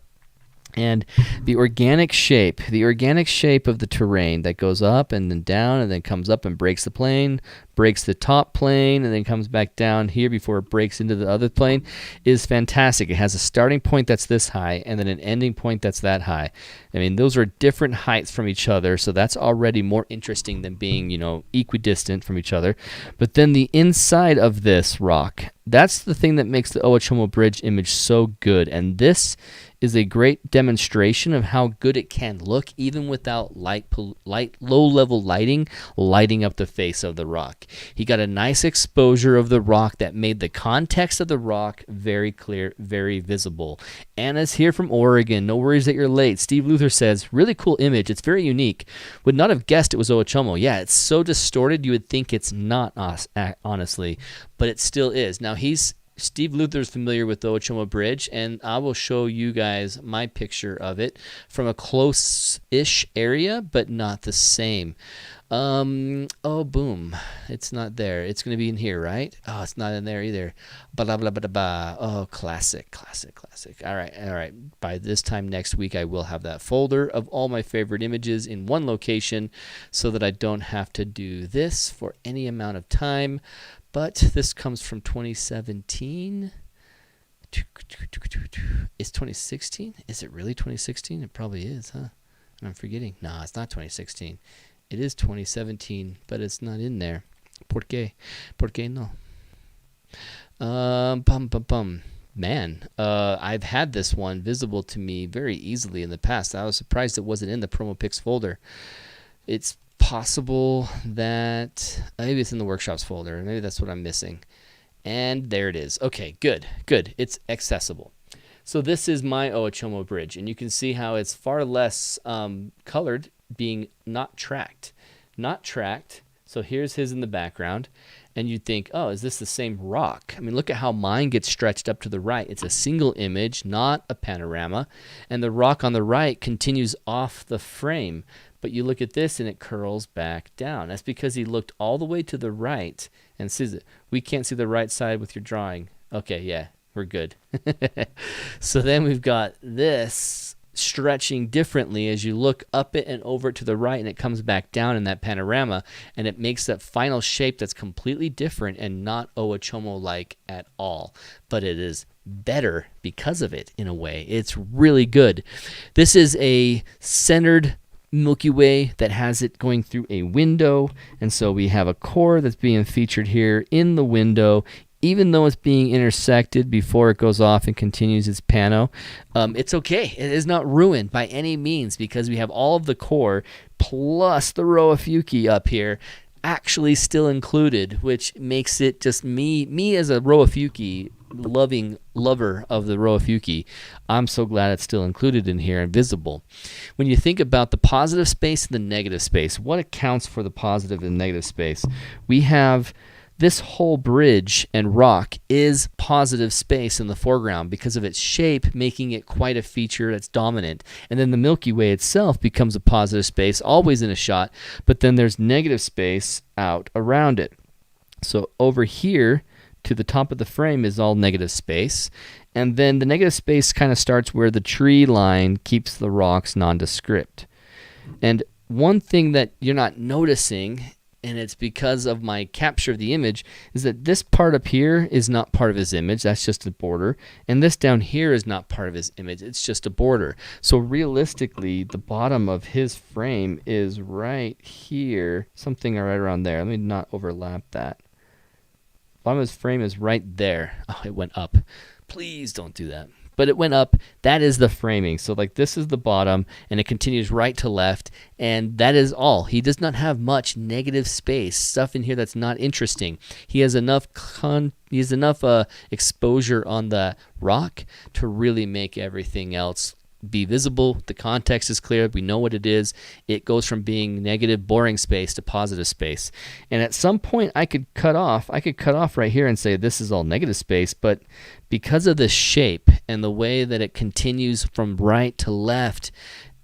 And the organic shape of the terrain that goes up and then down and then comes up and breaks the plane, breaks the top plane, and then comes back down here before it breaks into the other plane is fantastic. It has a starting point that's this high and then an ending point that's that high. I mean, those are different heights from each other, so that's already more interesting than being, equidistant from each other. But then the inside of this rock, that's the thing that makes the Owachomo Bridge image so good. And this is a great demonstration of how good it can look even without low-level lighting up the face of the rock. He got a nice exposure of the rock that made the context of the rock very clear, very visible. Anna's here from Oregon. No worries that you're late. Steve Luther says, really cool image. It's very unique. Would not have guessed it was Owachomo. Yeah, it's so distorted you would think it's not, honestly, but it still is. Now, Steve Luther's familiar with the Owachomo Bridge, and I will show you guys my picture of it from a close-ish area, but not the same. Oh, boom. It's not there. It's going to be in here, right? Oh, it's not in there either. Blah, blah, blah, blah. Oh, classic. All right. By this time next week, I will have that folder of all my favorite images in one location so that I don't have to do this for any amount of time. But this comes from 2017. It's 2016? Is it really 2016? It probably is, huh? I'm forgetting. No, it's not 2016. It is 2017, but it's not in there. ¿Por qué? ¿Por qué no? Man, I've had this one visible to me very easily in the past. I was surprised it wasn't in the Promo Picks folder. It's possible that maybe it's in the workshops folder. Maybe that's what I'm missing. And there it is. Okay, good. It's accessible. So this is my Owachomo Bridge, and you can see how it's far less colored, being not tracked. So here's his in the background, and you'd think, oh, is this the same rock? I mean, look at how mine gets stretched up to the right. It's a single image, not a panorama, and the rock on the right continues off the frame. But you look at this and it curls back down. That's because he looked all the way to the right and sees it. We can't see the right side with your drawing. Okay, yeah, we're good. So then we've got this stretching differently as you look up it and over it to the right, and it comes back down in that panorama, and it makes that final shape that's completely different and not Owachomo-like at all. But it is better because of it in a way. It's really good. This is a centered Milky Way that has it going through a window, and so we have a core that's being featured here in the window even though it's being intersected before it goes off and continues its pano, it's okay. It is not ruined by any means because we have all of the core plus the Roafuki up here actually still included, which makes it just me as a Roafuki lover of the Roafuki. I'm so glad it's still included in here and visible. When you think about the positive space and the negative space, what accounts for the positive and negative space? We have this whole bridge and rock is positive space in the foreground because of its shape, making it quite a feature that's dominant. And then the Milky Way itself becomes a positive space, always in a shot, but then there's negative space out around it. So over here to the top of the frame is all negative space. And then the negative space kind of starts where the tree line keeps the rocks nondescript. And one thing that you're not noticing, and it's because of my capture of the image, is that this part up here is not part of his image. That's just a border. And this down here is not part of his image. It's just a border. So realistically, the bottom of his frame is right here, something right around there. Let me not overlap that. Bottom of his frame is right there. Oh, it went up. Please don't do that. But it went up. That is the framing. So like this is the bottom, and it continues right to left, and that is all. He does not have much negative space, stuff in here that's not interesting. He has enough exposure on the rock to really make everything else be visible. The context is clear. We know what it is. It goes from being negative, boring space to positive space. And at some point I could cut off right here and say this is all negative space, but because of the shape and the way that it continues from right to left,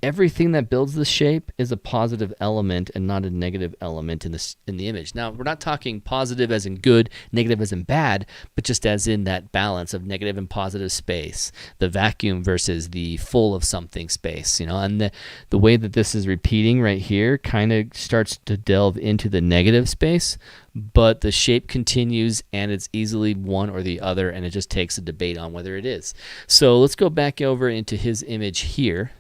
everything that builds the shape is a positive element and not a negative element in the image. Now, we're not talking positive as in good, negative as in bad, but just as in that balance of negative and positive space, the vacuum versus the full of something space, and the way that this is repeating right here kind of starts to delve into the negative space, but the shape continues and it's easily one or the other, and it just takes a debate on whether it is. So let's go back over into his image here,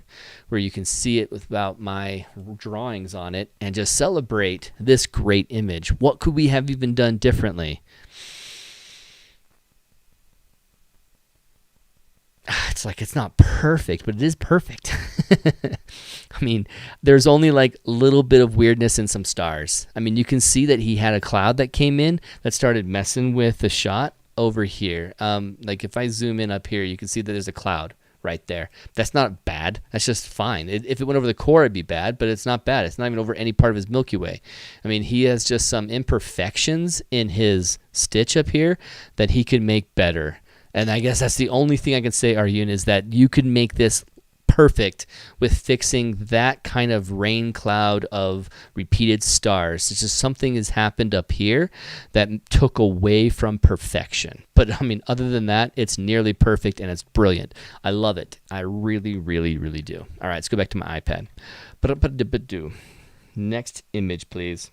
where you can see it without my drawings on it, and just celebrate this great image. What could we have even done differently? It's like it's not perfect, but it is perfect. I mean, there's only like a little bit of weirdness in some stars. I mean, you can see that he had a cloud that came in that started messing with the shot over here. Like if I zoom in up here, you can see that there's a cloud right there. That's not bad. That's just fine. If it went over the core, it'd be bad, but it's not bad. It's not even over any part of his Milky Way. I mean, he has just some imperfections in his stitch up here that he could make better. And I guess that's the only thing I can say, Arjun, is that you could make this perfect with fixing that kind of rain cloud of repeated stars. It's just something has happened up here that took away from perfection. But I mean, other than that, it's nearly perfect and it's brilliant. I love it. I really, really, really do. All right, let's go back to my iPad. Next image, please.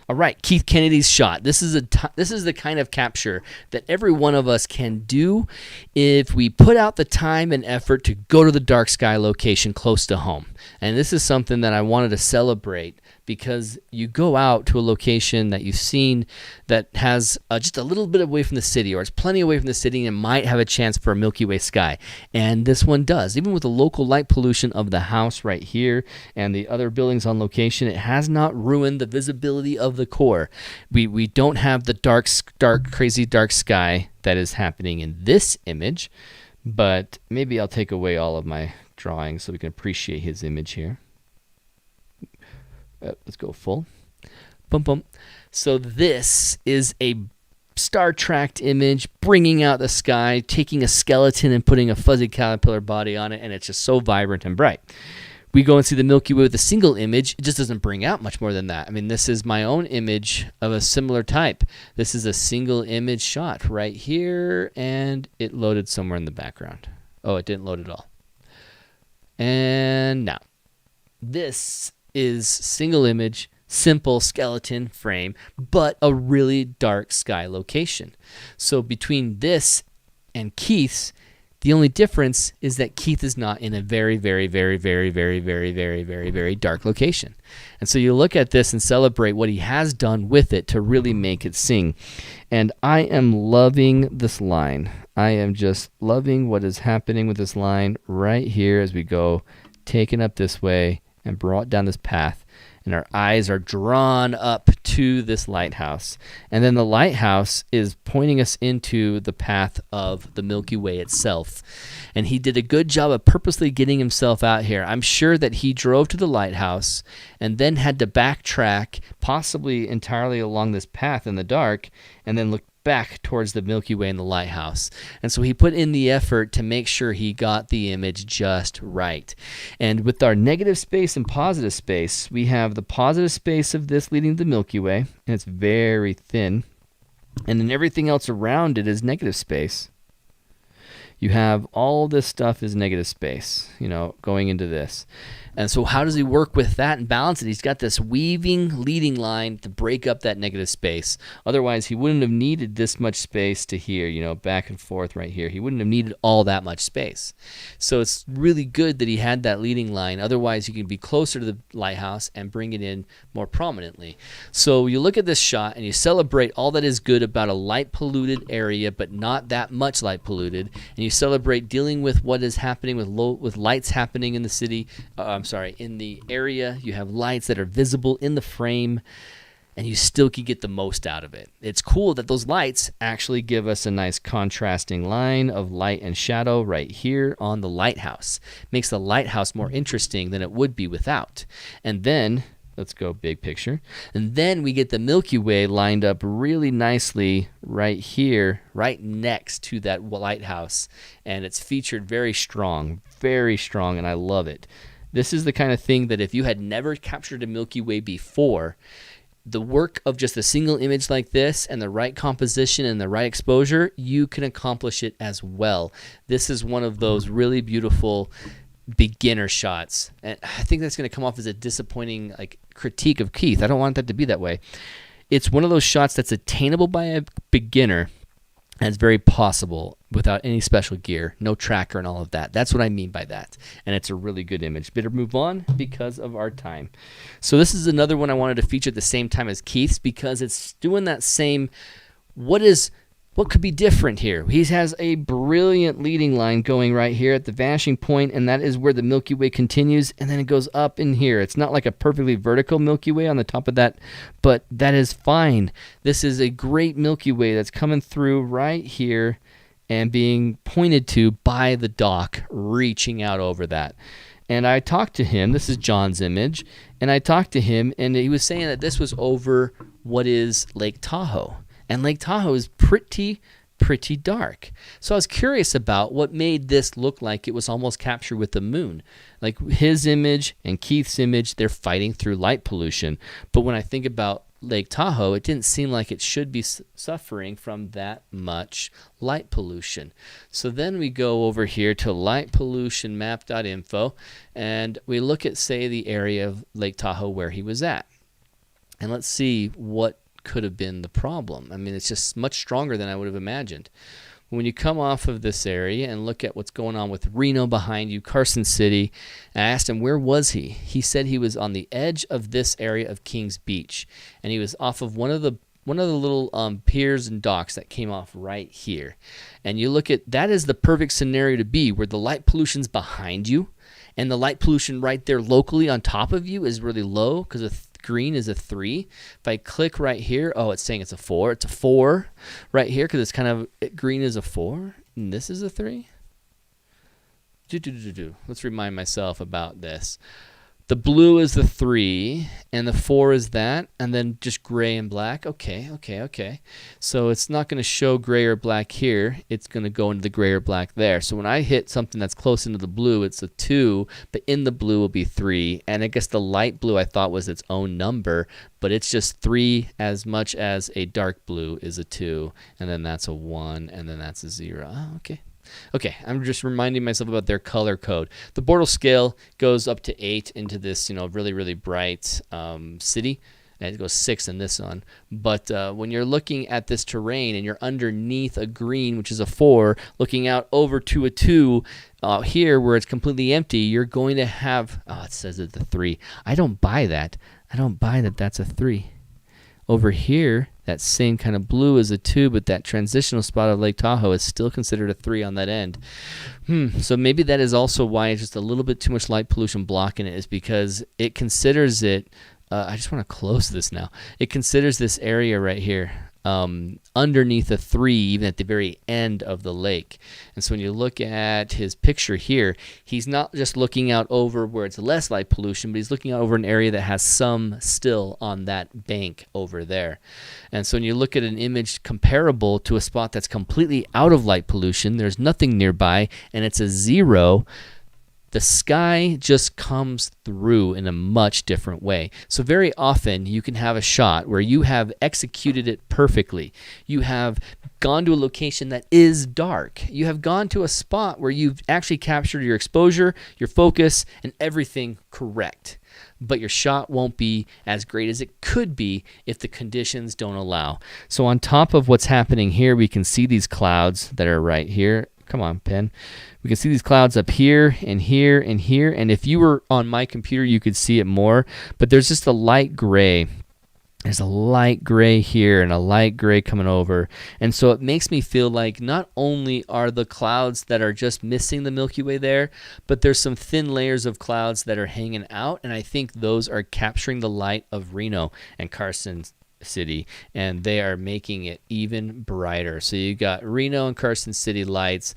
All right, Keith Kennedy's shot. This is the kind of capture that every one of us can do if we put out the time and effort to go to the dark sky location close to home. And this is something that I wanted to celebrate, because you go out to a location that you've seen that has just a little bit away from the city, or it's plenty away from the city and might have a chance for a Milky Way sky. And this one does. Even with the local light pollution of the house right here and the other buildings on location, it has not ruined the visibility of the core. We don't have the dark, crazy dark sky that is happening in this image, but maybe I'll take away all of my drawings so we can appreciate his image here. Let's go full. Boom, boom. So this is a star-tracked image, bringing out the sky, taking a skeleton and putting a fuzzy caterpillar body on it, and it's just so vibrant and bright. We go and see the Milky Way with a single image. It just doesn't bring out much more than that. I mean, this is my own image of a similar type. This is a single image shot right here, and it loaded somewhere in the background. Oh, it didn't load at all. And now, this is single image, simple skeleton frame, but a really dark sky location. So between this and Keith's, The only difference is that Keith is not in a very, very, very, very, very, very, very, very, very dark location. And so you look at this and celebrate what he has done with it to really make it sing. And I am loving this line. I am just loving what is happening with this line right here as we go taking up this way and brought down this path. And our eyes are drawn up to this lighthouse. And then the lighthouse is pointing us into the path of the Milky Way itself. And he did a good job of purposely getting himself out here. I'm sure that he drove to the lighthouse and then had to backtrack, possibly entirely along this path in the dark, and then look back towards the Milky Way and the lighthouse. And so he put in the effort to make sure he got the image just right. And with our negative space and positive space, we have the positive space of this leading to the Milky Way, and it's very thin. And then everything else around it is negative space. You have all this stuff is negative space, going into this. And so how does he work with that and balance it? He's got this weaving leading line to break up that negative space. Otherwise, he wouldn't have needed this much space to here, back and forth right here. He wouldn't have needed all that much space. So it's really good that he had that leading line. Otherwise, you can be closer to the lighthouse and bring it in more prominently. So you look at this shot and you celebrate all that is good about a light polluted area, but not that much light polluted. And you celebrate dealing with what is happening with lights happening in the city. In the area. You have lights that are visible in the frame, and you still can get the most out of it. It's cool that those lights actually give us a nice contrasting line of light and shadow right here on the lighthouse. Makes the lighthouse more interesting than it would be without. And then, let's go big picture, and then we get the Milky Way lined up really nicely right here, right next to that lighthouse, and it's featured very strong, and I love it. This is the kind of thing that if you had never captured a Milky Way before, the work of just a single image like this and the right composition and the right exposure, you can accomplish it as well. This is one of those really beautiful beginner shots. And I think that's going to come off as a disappointing critique of Keith. I don't want that to be that way. It's one of those shots that's attainable by a beginner, and it's very possible without any special gear, no tracker and all of that. That's what I mean by that. And it's a really good image. Better move on because of our time. So this is another one I wanted to feature at the same time as Keith's because it's doing that same, what could be different here? He has a brilliant leading line going right here at the vanishing point, and that is where the Milky Way continues, and then it goes up in here. It's not like a perfectly vertical Milky Way on the top of that, but that is fine. This is a great Milky Way that's coming through right here and being pointed to by the dock, reaching out over that. And I talked to him, this is John's image, and I talked to him, and he was saying that this was over what is Lake Tahoe. And Lake Tahoe is pretty dark. So I was curious about what made this look like it was almost captured with the moon. Like his image and Keith's image, they're fighting through light pollution. But when I think about Lake Tahoe, it didn't seem like it should be suffering from that much light pollution. So then we go over here to lightpollutionmap.info, and we look at, say, the area of Lake Tahoe where he was at. And let's see what could have been the problem. I mean, it's just much stronger than I would have imagined. When you come off of this area and look at what's going on with Reno behind you, Carson City, I asked him, where was he? He said he was on the edge of this area of Kings Beach, and he was off of one of the little piers and docks that came off right here. And you look at, that is the perfect scenario to be, where the light pollution's behind you, and the light pollution right there locally on top of you is really low, because green is a 3. If I click right here, it's saying it's a 4. It's a 4 right here because it's kind of, green is a 4 and this is a 3. Let's remind myself about this. The blue is the 3 and the 4 is that, and then just gray and black. Okay. So it's not going to show gray or black here. It's going to go into the gray or black there. So when I hit something that's close into the blue, it's a 2, but in the blue will be 3. And I guess the light blue I thought was its own number, but it's just 3 as much as a dark blue is a 2, and then that's a 1, and then that's a 0. Okay, I'm just reminding myself about their color code. The Bortle scale goes up to 8 into this, really, really bright city. and it goes 6 in this one. But when you're looking at this terrain and you're underneath a green, which is a 4, looking out over to a 2, here where it's completely empty, you're going to have, it says it's a 3. I don't buy that. I don't buy that that's a 3. Over here, that same kind of blue is a 2, but that transitional spot of Lake Tahoe is still considered a 3 on that end. So maybe that is also why it's just a little bit too much light pollution blocking it, is because it considers it, I just want to close this now. It considers this area right here underneath a 3, even at the very end of the lake. And so when you look at his picture here, he's not just looking out over where it's less light pollution, but he's looking out over an area that has some still on that bank over there. And so when you look at an image comparable to a spot that's completely out of light pollution, there's nothing nearby, and it's a 0, the sky just comes through in a much different way. So very often you can have a shot where you have executed it perfectly. You have gone to a location that is dark. You have gone to a spot where you've actually captured your exposure, your focus, and everything correct. But your shot won't be as great as it could be if the conditions don't allow. So on top of what's happening here, we can see these clouds that are right here. Come on, pen. We can see these clouds up here and here and here. And if you were on my computer, you could see it more. But there's just a light gray. There's a light gray here and a light gray coming over. And so it makes me feel like not only are the clouds that are just missing the Milky Way there, but there's some thin layers of clouds that are hanging out. And I think those are capturing the light of Reno and Carson City, and they are making it even brighter. So you got Reno and Carson City lights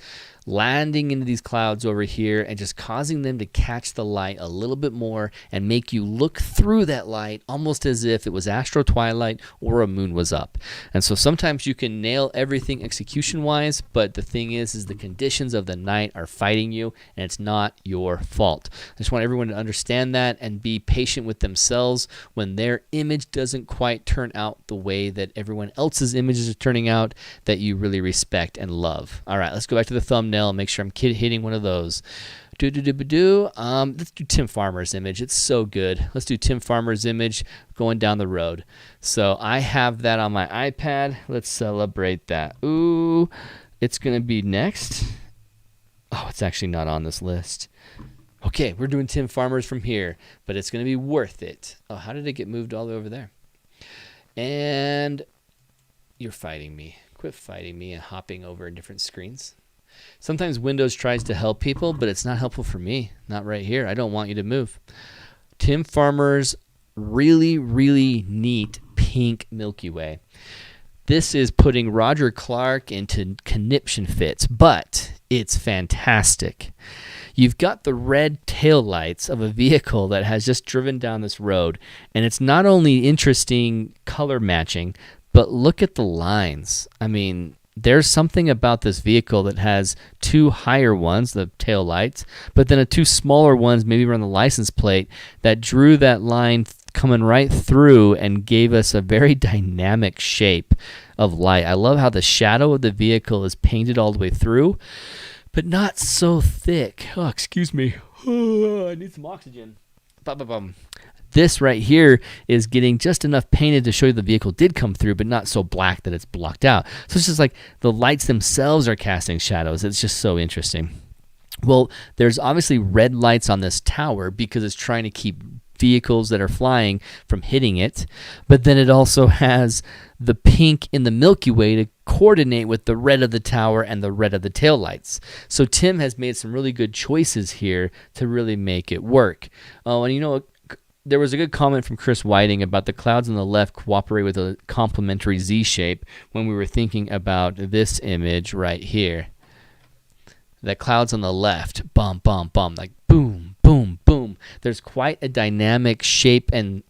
landing into these clouds over here and just causing them to catch the light a little bit more and make you look through that light almost as if it was astro twilight or a moon was up. And so sometimes you can nail everything execution wise, but the thing is the conditions of the night are fighting you, and it's not your fault. I just want everyone to understand that and be patient with themselves when their image doesn't quite turn out the way that everyone else's images are turning out that you really respect and love. All right, let's go back to the thumbnail. Make sure I'm hitting one of those. Let's do Tim Farmer's image. It's so good. Let's do Tim Farmer's image going down the road. So I have that on my iPad. Let's celebrate that. Ooh, it's going to be next. Oh, it's actually not on this list. Okay, we're doing Tim Farmer's from here, but it's going to be worth it. Oh, how did it get moved all the way over there? And you're fighting me. Quit fighting me and hopping over different screens. Sometimes Windows tries to help people, but it's not helpful for me. Not right here. I don't want you to move. Tim Farmer's really, really neat pink Milky Way. This is putting Roger Clark into conniption fits, but it's fantastic. You've got the red taillights of a vehicle that has just driven down this road, and it's not only interesting color matching, but look at the lines. I mean, there's something about this vehicle that has 2 higher ones, the tail lights, but then 2 smaller ones, maybe around the license plate, that drew that line coming right through and gave us a very dynamic shape of light. I love how the shadow of the vehicle is painted all the way through, but not so thick. Oh, excuse me. Oh, I need some oxygen. This right here is getting just enough painted to show you the vehicle did come through, but not so black that it's blocked out. So it's just like the lights themselves are casting shadows. It's just so interesting. Well, there's obviously red lights on this tower because it's trying to keep vehicles that are flying from hitting it, but then it also has the pink in the Milky Way to coordinate with the red of the tower and the red of the taillights. So Tim has made some really good choices here to really make it work. Oh, and you know, there was a good comment from Chris Whiting about the clouds on the left cooperate with a complementary Z shape when we were thinking about this image right here. The clouds on the left, bum, bum, bum, like boom, boom, boom. There's quite a dynamic shape and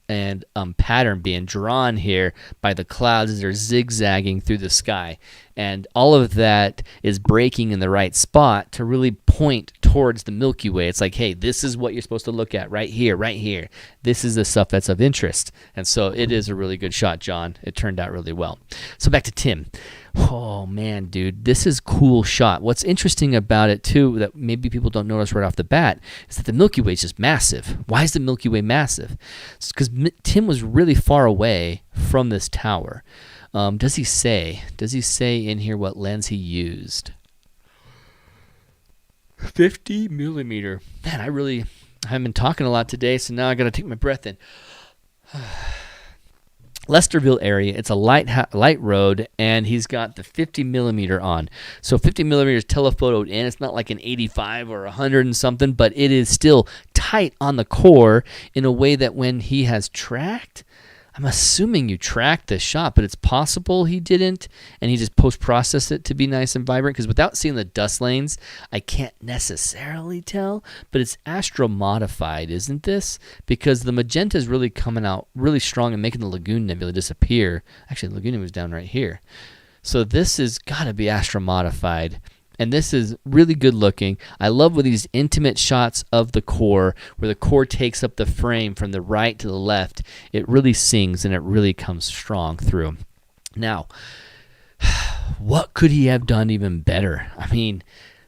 pattern being drawn here by the clouds as they're zigzagging through the sky. And all of that is breaking in the right spot to really point towards the Milky Way. It's like, hey, this is what you're supposed to look at right here, right here. This is the stuff that's of interest. And so it is a really good shot, John. It turned out really well. So back to Tim. Oh, man, dude, this is a cool shot. What's interesting about it, too, that maybe people don't notice right off the bat, is that the Milky Way is just massive. Why is the Milky Way massive? It's because Tim was really far away from this tower. Does he say in here what lens he used? 50 millimeter. Man, I haven't been talking a lot today, so now I got to take my breath in. Lesterville area, it's a light road, and he's got the 50 millimeter on. So 50 millimeters telephotoed in. It's not like an 85 or 100 and something, but it is still tight on the core in a way that when he has tracked, I'm assuming you tracked this shot, but it's possible he didn't, and he just post-processed it to be nice and vibrant, because without seeing the dust lanes, I can't necessarily tell, but it's astro-modified, isn't this? Because the magenta is really coming out really strong and making the Lagoon Nebula disappear. Actually, the Lagoon Nebula was down right here. So this has got to be astro-modified. And this is really good looking. I love with these intimate shots of the core, where the core takes up the frame from the right to the left. It really sings and it really comes strong through. Now, what could he have done even better? I mean,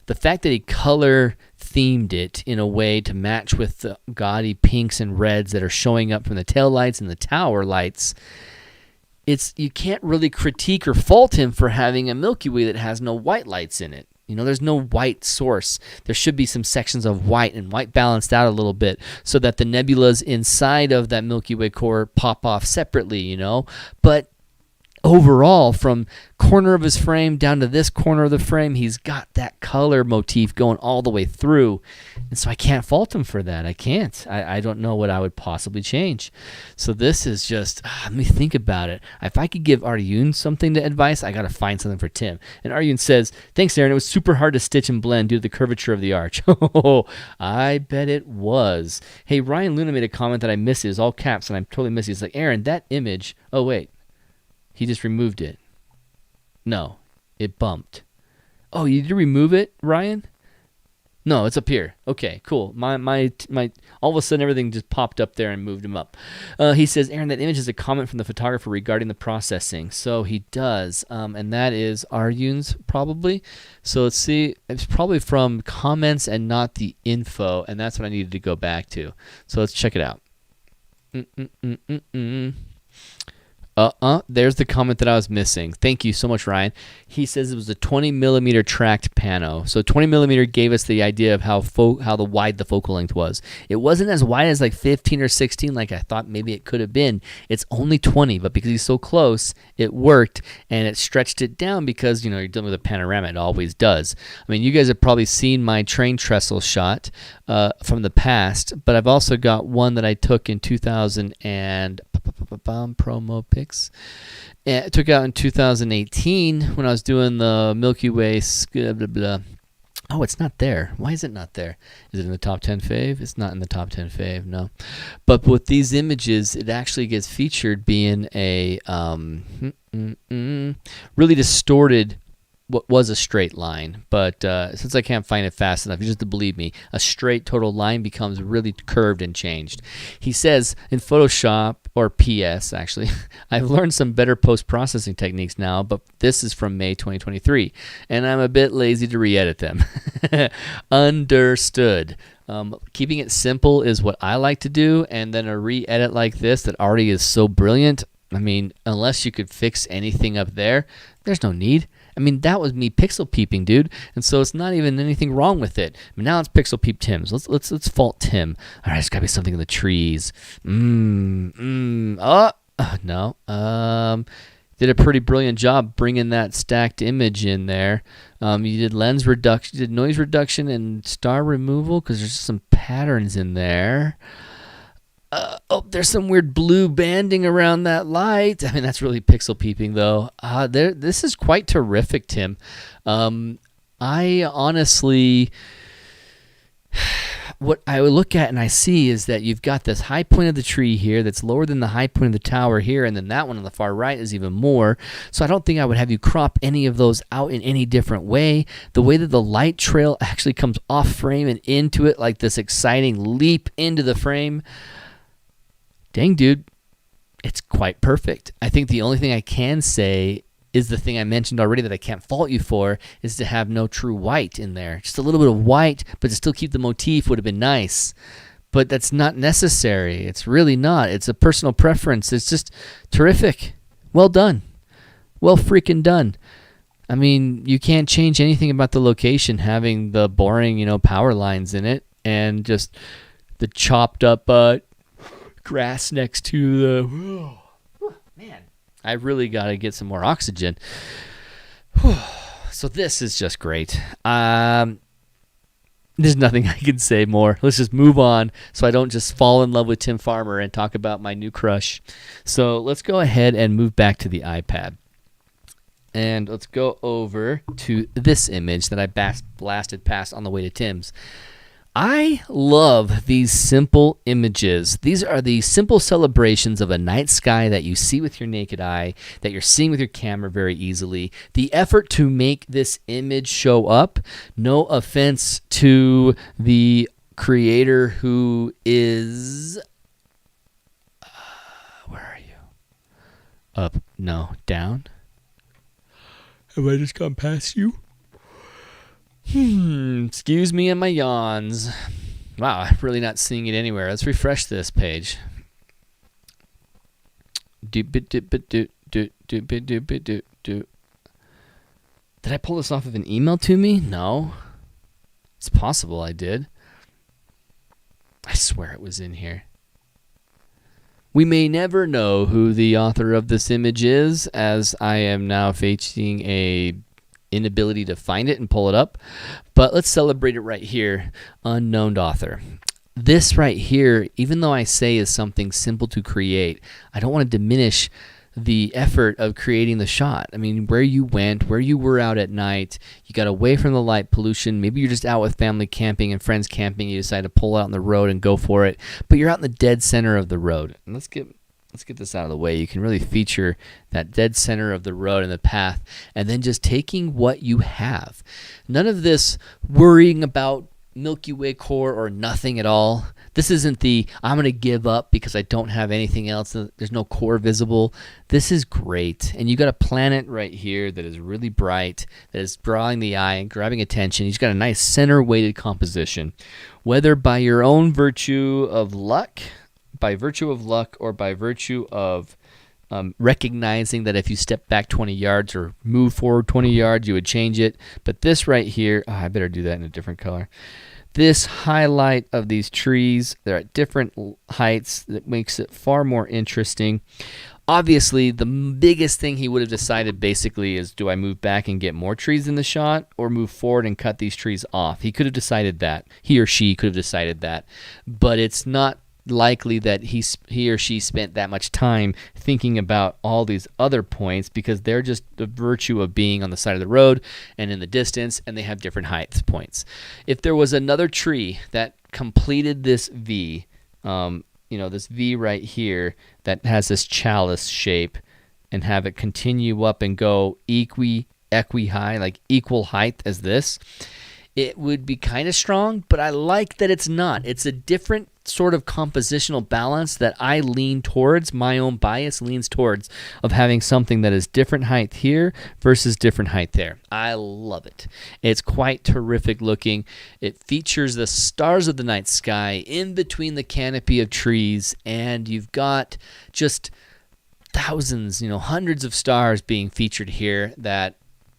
the fact that he color themed it in a way to match with the gaudy pinks and reds that are showing up from the tail lights and the tower lights, you can't really critique or fault him for having a Milky Way that has no white lights in it. You know, there's no white source. There should be some sections of white, and white balanced out a little bit so that the nebulas inside of that Milky Way core pop off separately, you know. But overall, from corner of his frame down to this corner of the frame, he's got that color motif going all the way through. And so I can't fault him for that. I can't. I don't know what I would possibly change. So this is just, let me think about it. If I could give Aryun something to advice, I got to find something for Tim. And Aryun says, thanks, Aaron. It was super hard to stitch and blend due to the curvature of the arch. Oh, I bet it was. Hey, Ryan Luna made a comment that I missed. It was all caps, and I totally missed it. It's like, Aaron, that image, oh, wait. He just removed it. No, it bumped. Oh, you did remove it, Ryan? No, it's up here. Okay, cool. My all of a sudden everything just popped up there and moved him up. He says, Aaron, that image is a comment from the photographer regarding the processing. So he does, and that is Aryun's probably. So let's see. It's probably from comments and not the info, and that's what I needed to go back to. So let's check it out. There's the comment that I was missing. Thank you so much, Ryan. He says it was a 20 millimeter tracked pano. So 20 millimeter gave us the idea of how wide the focal length was. It wasn't as wide as like 15 or 16 like I thought maybe it could have been. It's only 20, but because he's so close, it worked, and it stretched it down because, you know, you're dealing with a panorama. It always does. I mean, you guys have probably seen my train trestle shot from the past, but I've also got one that I took in 2000 and promo pics. And I took out in 2018 when I was doing the Milky Way. Blah, blah, blah. Oh, it's not there. Why is it not there? Is it in the top 10 fave? It's not in the top 10 fave, no. But with these images, it actually gets featured being a really distorted what was a straight line, but since I can't find it fast enough, you just have to believe me, a straight total line becomes really curved and changed. He says in Photoshop, or PS actually, I've learned some better post-processing techniques now, but this is from May 2023, and I'm a bit lazy to re-edit them. Understood. Keeping it simple is what I like to do, and then a re-edit like this that already is so brilliant, I mean, unless you could fix anything up there, there's no need. I mean, that was me pixel peeping, dude, and so it's not even anything wrong with it. I mean, now it's pixel peep Tim's. Let's fault Tim. All right, there's gotta be something in the trees. No. Did a pretty brilliant job bringing that stacked image in there. You did lens reduction, you did noise reduction and star removal because there's some patterns in there. There's some weird blue banding around that light. I mean, that's really pixel peeping, though. This is quite terrific, Tim. I honestly, what I would look at and I see is that you've got this high point of the tree here that's lower than the high point of the tower here, and then that one on the far right is even more. So I don't think I would have you crop any of those out in any different way. The way that the light trail actually comes off frame and into it, like this exciting leap into the frame, dang, dude, it's quite perfect. I think the only thing I can say is the thing I mentioned already that I can't fault you for, is to have no true white in there. Just a little bit of white, but to still keep the motif would have been nice. But that's not necessary. It's really not. It's a personal preference. It's just terrific. Well done. Well freaking done. I mean, you can't change anything about the location having the boring, power lines in it and just the chopped up grass next to the... Man. I really got to get some more oxygen. So this is just great. There's nothing I can say more. Let's just move on so I don't just fall in love with Tim Farmer and talk about my new crush. So let's go ahead and move back to the iPad. And let's go over to this image that I blasted past on the way to Tim's. I love these simple images. These are the simple celebrations of a night sky that you see with your naked eye, that you're seeing with your camera very easily. The effort to make this image show up, no offense to the creator who is... where are you? Up? No. Down? Have I just gone past you? Excuse me and my yawns. Wow, I'm really not seeing it anywhere. Let's refresh this page. Did I pull this off of an email to me? No. It's possible I did. I swear it was in here. We may never know who the author of this image is, as I am now facing a inability to find it and pull it up, but let's celebrate it right here. Unknown author. This right here, even though I say is something simple to create, I don't want to diminish the effort of creating the shot. I mean, where you went, where you were out at night, you got away from the light pollution. Maybe you're just out with family camping and friends camping. You decide to pull out on the road and go for it, but you're out in the dead center of the road. And let's get this out of the way. You can really feature that dead center of the road and the path, and then just taking what you have. None of this worrying about Milky Way core or nothing at all. This isn't the, I'm going to give up because I don't have anything else. There's no core visible. This is great. And you got a planet right here that is really bright, that is drawing the eye and grabbing attention. He's got a nice center-weighted composition. Whether by your own virtue of luck, or by virtue of recognizing that if you step back 20 yards or move forward 20 yards, you would change it. But this right here, I better do that in a different color. This highlight of these trees, they're at different heights, that makes it far more interesting. Obviously, the biggest thing he would have decided basically is, do I move back and get more trees in the shot or move forward and cut these trees off? He could have decided that. He or she could have decided that. But it's not likely that he or she spent that much time thinking about all these other points, because they're just the virtue of being on the side of the road and in the distance, and they have different height points. If there was another tree that completed this V, this V right here that has this chalice shape, and have it continue up and go equi-high, like equal height as this, it would be kind of strong, but I like that it's not. It's a different sort of compositional balance that I lean towards, my own bias leans towards, of having something that is different height here versus different height there. I love it. It's quite terrific looking. It features the stars of the night sky in between the canopy of trees, and you've got just thousands, hundreds of stars being featured here. That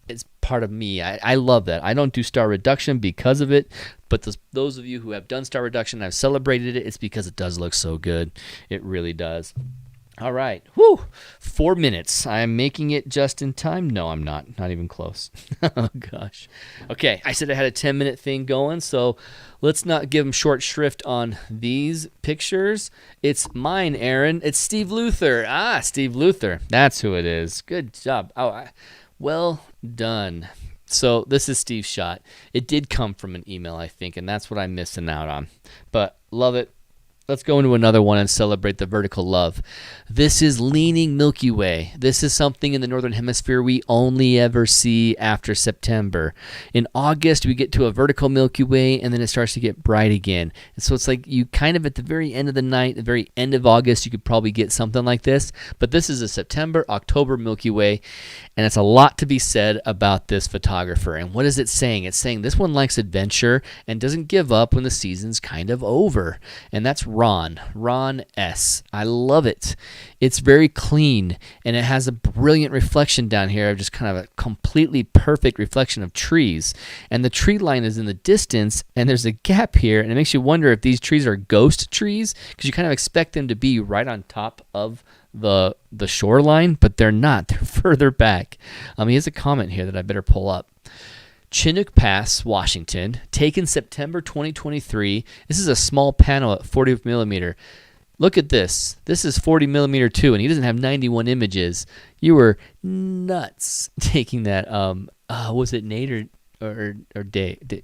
is part of me. I love that. I don't do star reduction because of it, but those of you who have done star reduction and have celebrated it, it's because it does look so good. It really does. All right. Whew. 4 minutes. I'm making it just in time. No, I'm not. Not even close. Oh, gosh. Okay. I said I had a 10-minute thing going, so let's not give them short shrift on these pictures. It's mine, Aaron. It's Steve Luther. Steve Luther. That's who it is. Good job. Well done. So this is Steve's shot. It did come from an email, I think, and that's what I'm missing out on. But love it. Let's go into another one and celebrate the vertical love. This is leaning Milky Way. This is something in the Northern Hemisphere we only ever see after September. In August, we get to a vertical Milky Way, and then it starts to get bright again. And so it's like you kind of at the very end of the night, the very end of August, you could probably get something like this. But this is a September, October Milky Way, and it's a lot to be said about this photographer. And what is it saying? It's saying this one likes adventure and doesn't give up when the season's kind of over. And that's Ron S. I love it. It's very clean, and it has a brilliant reflection down here of just kind of a completely perfect reflection of trees. And the tree line is in the distance, and there's a gap here, and it makes you wonder if these trees are ghost trees, because you kind of expect them to be right on top of the shoreline, but they're not. They're further back. He has a comment here that I better pull up. Chinook Pass, Washington, taken September 2023. This is a small pano at 40 millimeter. Look at this. This is 40 millimeter too, and he doesn't have 91 images. You were nuts taking that. Was it Nate or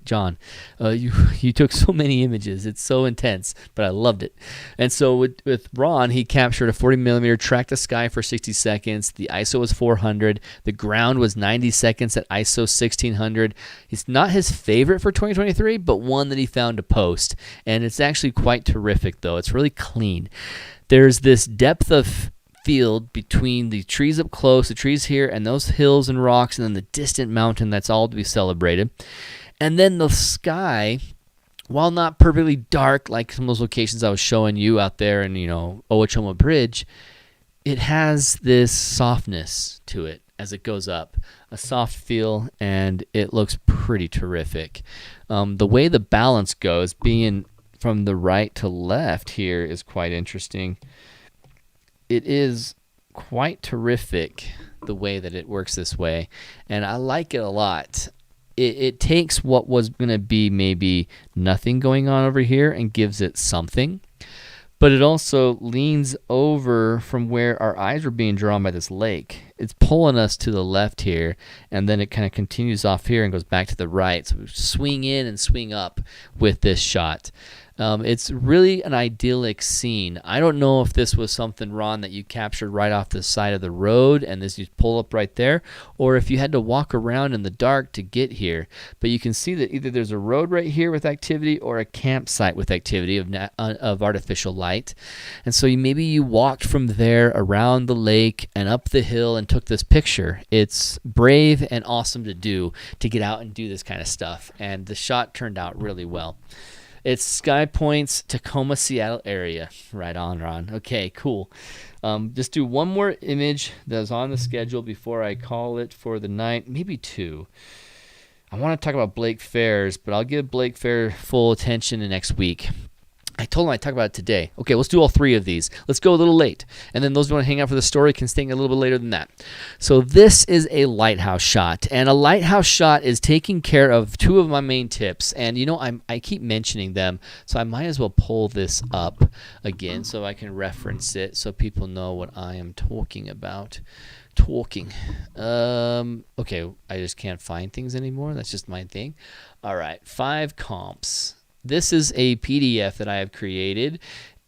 John? You took so many images. It's so intense, but I loved it. And so with Ron, he captured a 40 millimeter, tracked the sky for 60 seconds. The ISO was 400. The ground was 90 seconds at ISO 1600. It's not his favorite for 2023, but one that he found to post. And it's actually quite terrific, though. It's really clean. There's this depth of field between the trees up close, the trees here, and those hills and rocks, and then the distant mountain. That's all to be celebrated. And then the sky, while not perfectly dark like some of those locations I was showing you out there in, Owachoma Bridge, it has this softness to it as it goes up, a soft feel, and it looks pretty terrific. The way the balance goes, being from the right to left here, is quite interesting. It is quite terrific the way that it works this way, and I like it a lot. It takes what was going to be maybe nothing going on over here and gives it something, but it also leans over from where our eyes were being drawn by this lake. It's pulling us to the left here, and then it kind of continues off here and goes back to the right. So we swing in and swing up with this shot. It's really an idyllic scene. I don't know if this was something, Ron, that you captured right off the side of the road and this you pull up right there, or if you had to walk around in the dark to get here. But you can see that either there's a road right here with activity or a campsite with activity of artificial light. And so maybe you walked from there around the lake and up the hill and took this picture. It's brave and awesome to do, to get out and do this kind of stuff. And the shot turned out really well. It's Sky Point's Tacoma, Seattle area. Right on, Ron. Okay, cool. Just do one more image that's on the schedule before I call it for the night. Maybe two. I want to talk about Blake Fairs, but I'll give Blake Fair full attention next week. I told him I'd talk about it today. Okay, let's do all three of these. Let's go a little late. And then those who want to hang out for the story can stay a little bit later than that. So this is a lighthouse shot. And a lighthouse shot is taking care of two of my main tips. And, I keep mentioning them, so I might as well pull this up again so I can reference it so people know what I am talking about. Okay, I just can't find things anymore. That's just my thing. All right, 5 comps. This is a PDF that I have created,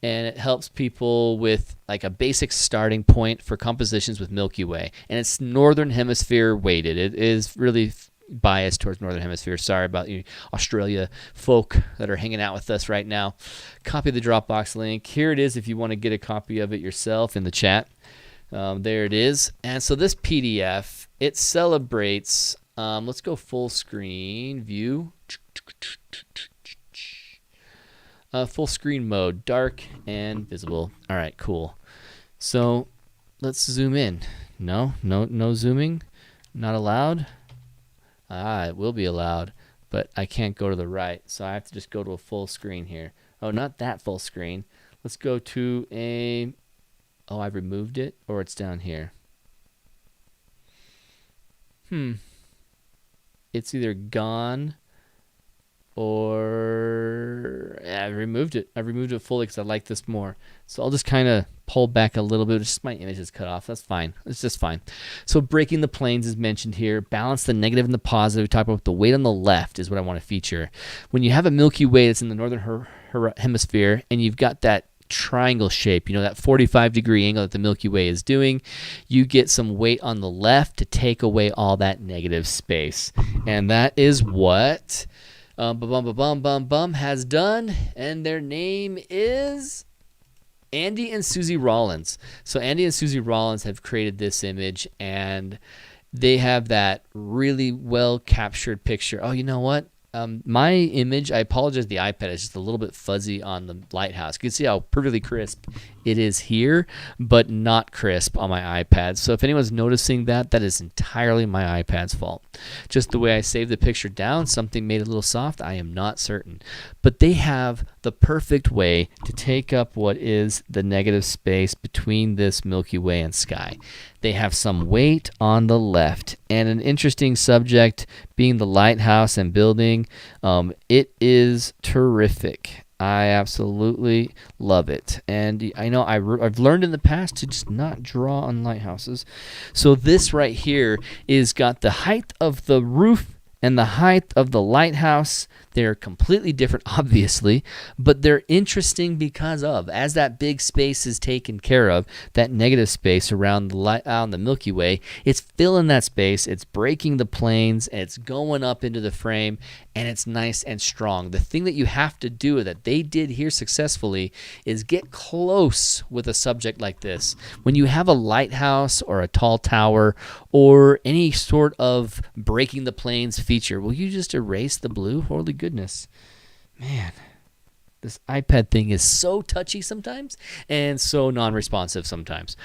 and it helps people with like a basic starting point for compositions with Milky Way. And it's Northern Hemisphere weighted. It is really biased towards Northern Hemisphere. Sorry about you Australia folk that are hanging out with us right now. Copy the Dropbox link. Here it is if you want to get a copy of it yourself in the chat. There it is. And so this PDF, it celebrates, let's go full screen view. Full screen mode, dark and visible. All right, cool. So let's zoom in. No zooming. Not allowed. It will be allowed, but I can't go to the right, so I have to just go to a full screen here. Oh, not that full screen. Let's go to a. Oh, I've removed it, or it's down here. It's either gone or yeah, I removed it. I removed it fully because I like this more. So I'll just kind of pull back a little bit. Just my image is cut off. That's fine. It's just fine. So breaking the planes is mentioned here. Balance the negative and the positive. We talk about the weight on the left is what I want to feature. When you have a Milky Way that's in the northern hemisphere and you've got that triangle shape, that 45-degree angle that the Milky Way is doing, you get some weight on the left to take away all that negative space. And that is what has done, and their name is Andy and Susie Rollins. So Andy and Susie Rollins have created this image, and they have that really well captured picture. Oh, you know what? My image, I apologize, the iPad is just a little bit fuzzy on the lighthouse. You can see how perfectly crisp it is here, but not crisp on my iPad. So if anyone's noticing that, that is entirely my iPad's fault. Just the way I saved the picture down, something made it a little soft, I am not certain. But they have the perfect way to take up what is the negative space between this Milky Way and sky. They have some weight on the left, and an interesting subject being the lighthouse and building. It is terrific. I absolutely love it. And I know I've learned in the past to just not draw on lighthouses. So this right here is got the height of the roof and the height of the lighthouse. They're completely different, obviously, but they're interesting because as that big space is taken care of, that negative space around the Milky Way, it's filling that space, it's breaking the planes, it's going up into the frame, and it's nice and strong. The thing that you have to do that they did here successfully is get close with a subject like this. When you have a lighthouse or a tall tower or any sort of breaking the planes feature, will you just erase the blue? Holy goodness. Man, this iPad thing is so touchy sometimes and so non-responsive sometimes.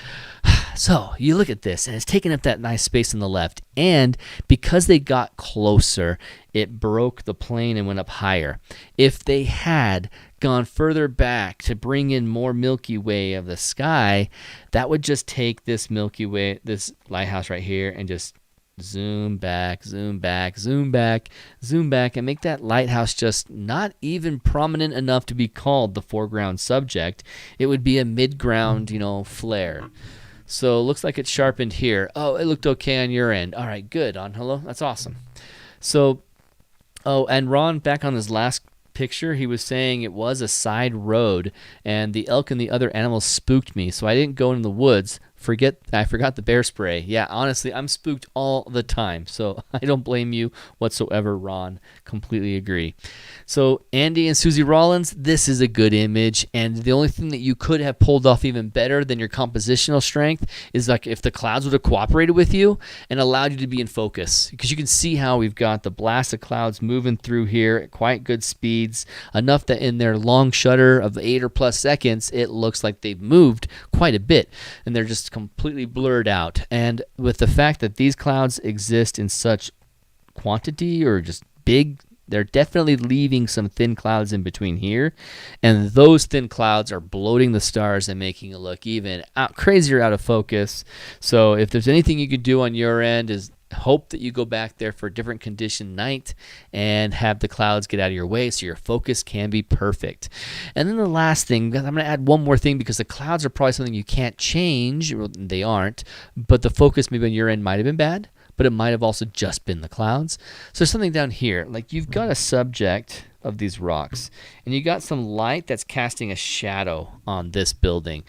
So you look at this, and it's taking up that nice space on the left, and because they got closer, it broke the plane and went up higher. If they had gone further back to bring in more Milky Way of the sky, that would just take this Milky Way, this lighthouse right here, and just zoom back, zoom back, zoom back, zoom back, and make that lighthouse just not even prominent enough to be called the foreground subject. It would be a mid-ground, flare. So it looks like it's sharpened here. Oh, it looked okay on your end. All right, good. Hello? That's awesome. So, and Ron, back on his last picture, he was saying it was a side road, and the elk and the other animals spooked me, so I didn't go in the woods. I forgot the bear spray. Yeah, honestly, I'm spooked all the time, so I don't blame you whatsoever, Ron. Completely agree. So Andy and Susie Rollins, this is a good image, and the only thing that you could have pulled off even better than your compositional strength is like if the clouds would have cooperated with you and allowed you to be in focus, because you can see how we've got the blast of clouds moving through here at quite good speeds, enough that in their long shutter of 8 or plus seconds, it looks like they've moved quite a bit, and they're just completely blurred out. And with the fact that these clouds exist in such quantity or just big, they're definitely leaving some thin clouds in between here, and those thin clouds are bloating the stars and making it look even crazier out of focus. So if there's anything you could do on your end is hope that you go back there for a different condition night and have the clouds get out of your way so your focus can be perfect. And then the last thing, I'm going to add one more thing because the clouds are probably something you can't change. Well, they aren't, but the focus maybe on your end might have been bad, but it might have also just been the clouds. So there's something down here, like you've got a subject of these rocks, and you got some light that's casting a shadow on this building.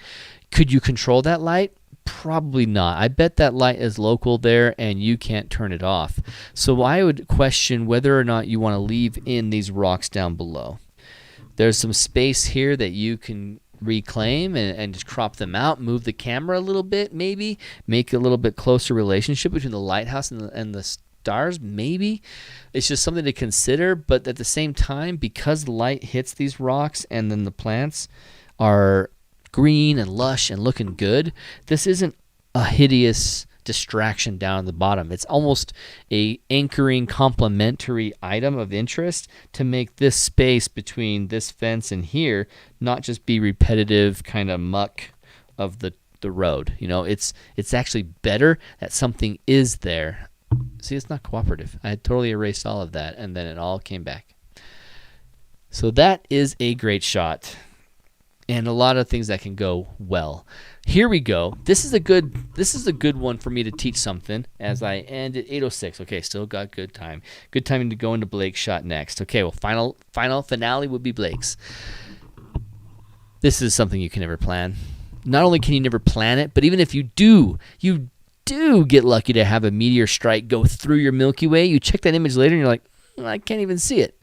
Could you control that light? Probably not. I bet that light is local there and you can't turn it off. So I would question whether or not you want to leave in these rocks down below. There's some space here that you can reclaim and just crop them out, move the camera a little bit, maybe make a little bit closer relationship between the lighthouse and the stars, maybe. It's just something to consider, but at the same time, because the light hits these rocks and then the plants are green and lush and looking good, this isn't a hideous distraction down at the bottom. It's almost a anchoring complementary item of interest to make this space between this fence and here not just be repetitive kind of muck of the road. It's actually better that something is there. See, it's not cooperative. I had totally erased all of that and then it all came back. So that is a great shot, and a lot of things that can go well. Here we go. This is a good one for me to teach something as I end at 8:06. Okay, still got good time. Good timing to go into Blake's shot next. Okay, well, finale would be Blake's. This is something you can never plan. Not only can you never plan it, but even if you do get lucky to have a meteor strike go through your Milky Way, you check that image later and you're like, I can't even see it.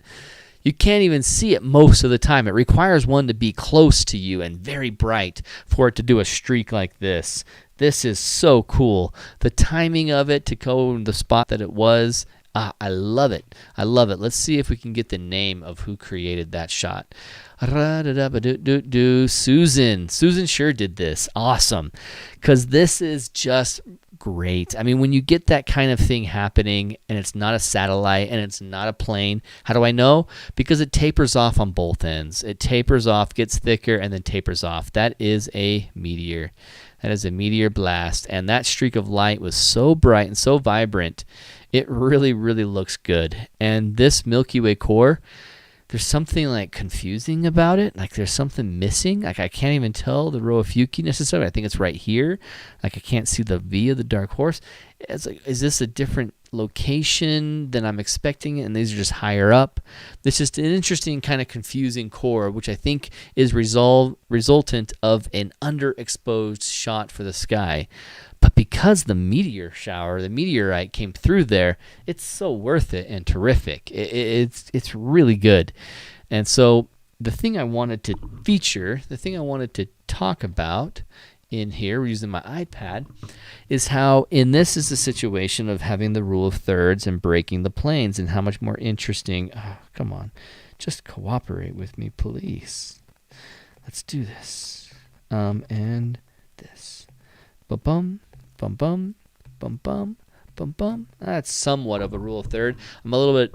You can't even see it most of the time. It requires one to be close to you and very bright for it to do a streak like this. This is so cool. The timing of it to go in the spot that it was, I love it. I love it. Let's see if we can get the name of who created that shot. Susan. Susan sure did this. Awesome. Because this is just great. I mean, when you get that kind of thing happening and it's not a satellite and it's not a plane, how do I know? Because it tapers off on both ends. It tapers off, gets thicker, and then tapers off. That is a meteor. That is a meteor blast. And that streak of light was so bright and so vibrant. It really, really looks good. And this Milky Way core, there's something like confusing about it. Like there's something missing. Like I can't even tell the Rho of Fuki necessarily. I think it's right here. Like I can't see the V of the dark horse. It's like, is this a different location than I'm expecting? And these are just higher up. It's just an interesting kind of confusing core, which I think is resultant of an underexposed shot for the sky. But because the meteor shower, the meteorite came through there, it's so worth it and terrific. It's really good. And so the thing I wanted to feature, the thing I wanted to talk about in here, using my iPad, is how in this is the situation of having the rule of thirds and breaking the planes, and how much more interesting. Oh, come on, just cooperate with me, please. Let's do this. And this. Ba-bum. Bum bum, bum bum, bum bum. That's somewhat of a rule of third. I'm a little bit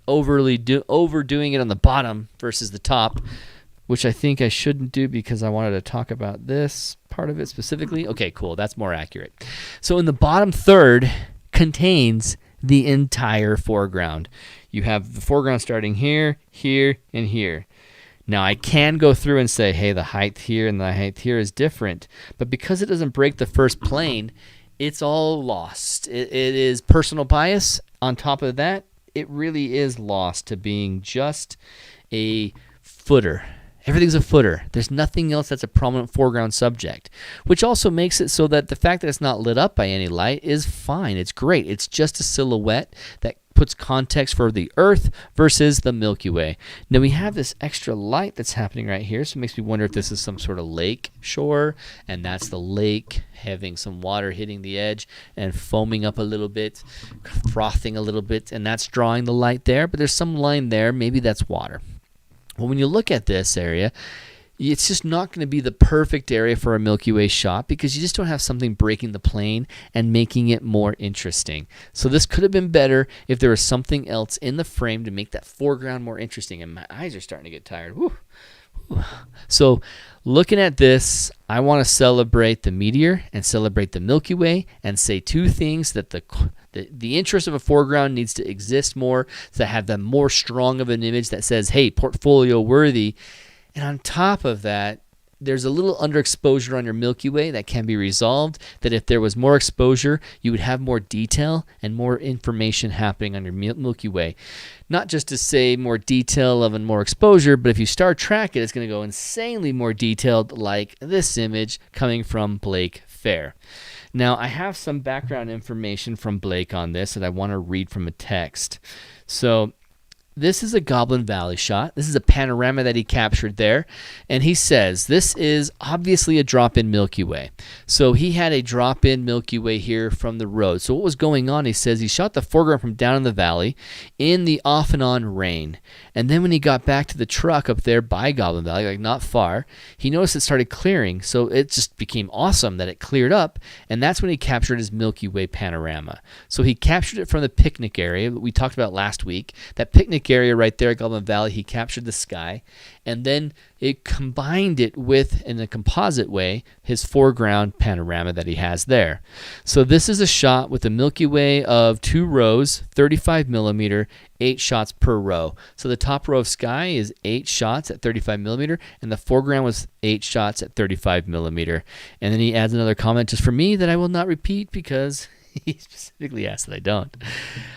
overdoing it on the bottom versus the top, which I think I shouldn't do because I wanted to talk about this part of it specifically. Okay, cool. That's more accurate. So in the bottom third contains the entire foreground. You have the foreground starting here, here, and here. Now, I can go through and say, hey, the height here and the height here is different. But because it doesn't break the first plane, it's all lost. It is personal bias. On top of that, it really is lost to being just a footer. Everything's a footer. There's nothing else that's a prominent foreground subject, which also makes it so that the fact that it's not lit up by any light is fine. It's great. It's just a silhouette that puts context for the Earth versus the Milky Way. Now we have this extra light that's happening right here, so it makes me wonder if this is some sort of lake shore, and that's the lake having some water hitting the edge and foaming up a little bit, frothing a little bit, and that's drawing the light there, but there's some line there. Maybe that's water. Well, when you look at this area, it's just not going to be the perfect area for a Milky Way shot because you just don't have something breaking the plane and making it more interesting. So this could have been better if there was something else in the frame to make that foreground more interesting. And my eyes are starting to get tired. Whew. So looking at this, I want to celebrate the meteor and celebrate the Milky Way and say two things: that the interest of a foreground needs to exist more, to have the more strong of an image that says, hey, portfolio worthy. And on top of that, there's a little underexposure on your Milky Way that can be resolved, that if there was more exposure, you would have more detail and more information happening on your Milky Way. Not just to say more detail of and more exposure, but if you Star Trek it, it's going to go insanely more detailed, like this image coming from Blake Fair. Now, I have some background information from Blake on this that I want to read from a text. So this is a Goblin Valley shot. This is a panorama that he captured there. And he says, this is obviously a drop-in Milky Way. So he had a drop-in Milky Way here from the road. So what was going on, he says, he shot the foreground from down in the valley in the off and on rain. And then when he got back to the truck up there by Goblin Valley, like not far, he noticed it started clearing. So it just became awesome that it cleared up. And that's when he captured his Milky Way panorama. So he captured it from the picnic area that we talked about last week. That picnic scenic area right there at Goblin Valley. He captured the sky, and then it combined it with, in a composite way, his foreground panorama that he has there. So this is a shot with a Milky Way of 2 rows, 35 millimeter, 8 shots per row. So the top row of sky is 8 shots at 35 millimeter, and the foreground was 8 shots at 35 millimeter. And then he adds another comment just for me that I will not repeat because he specifically asked that I don't.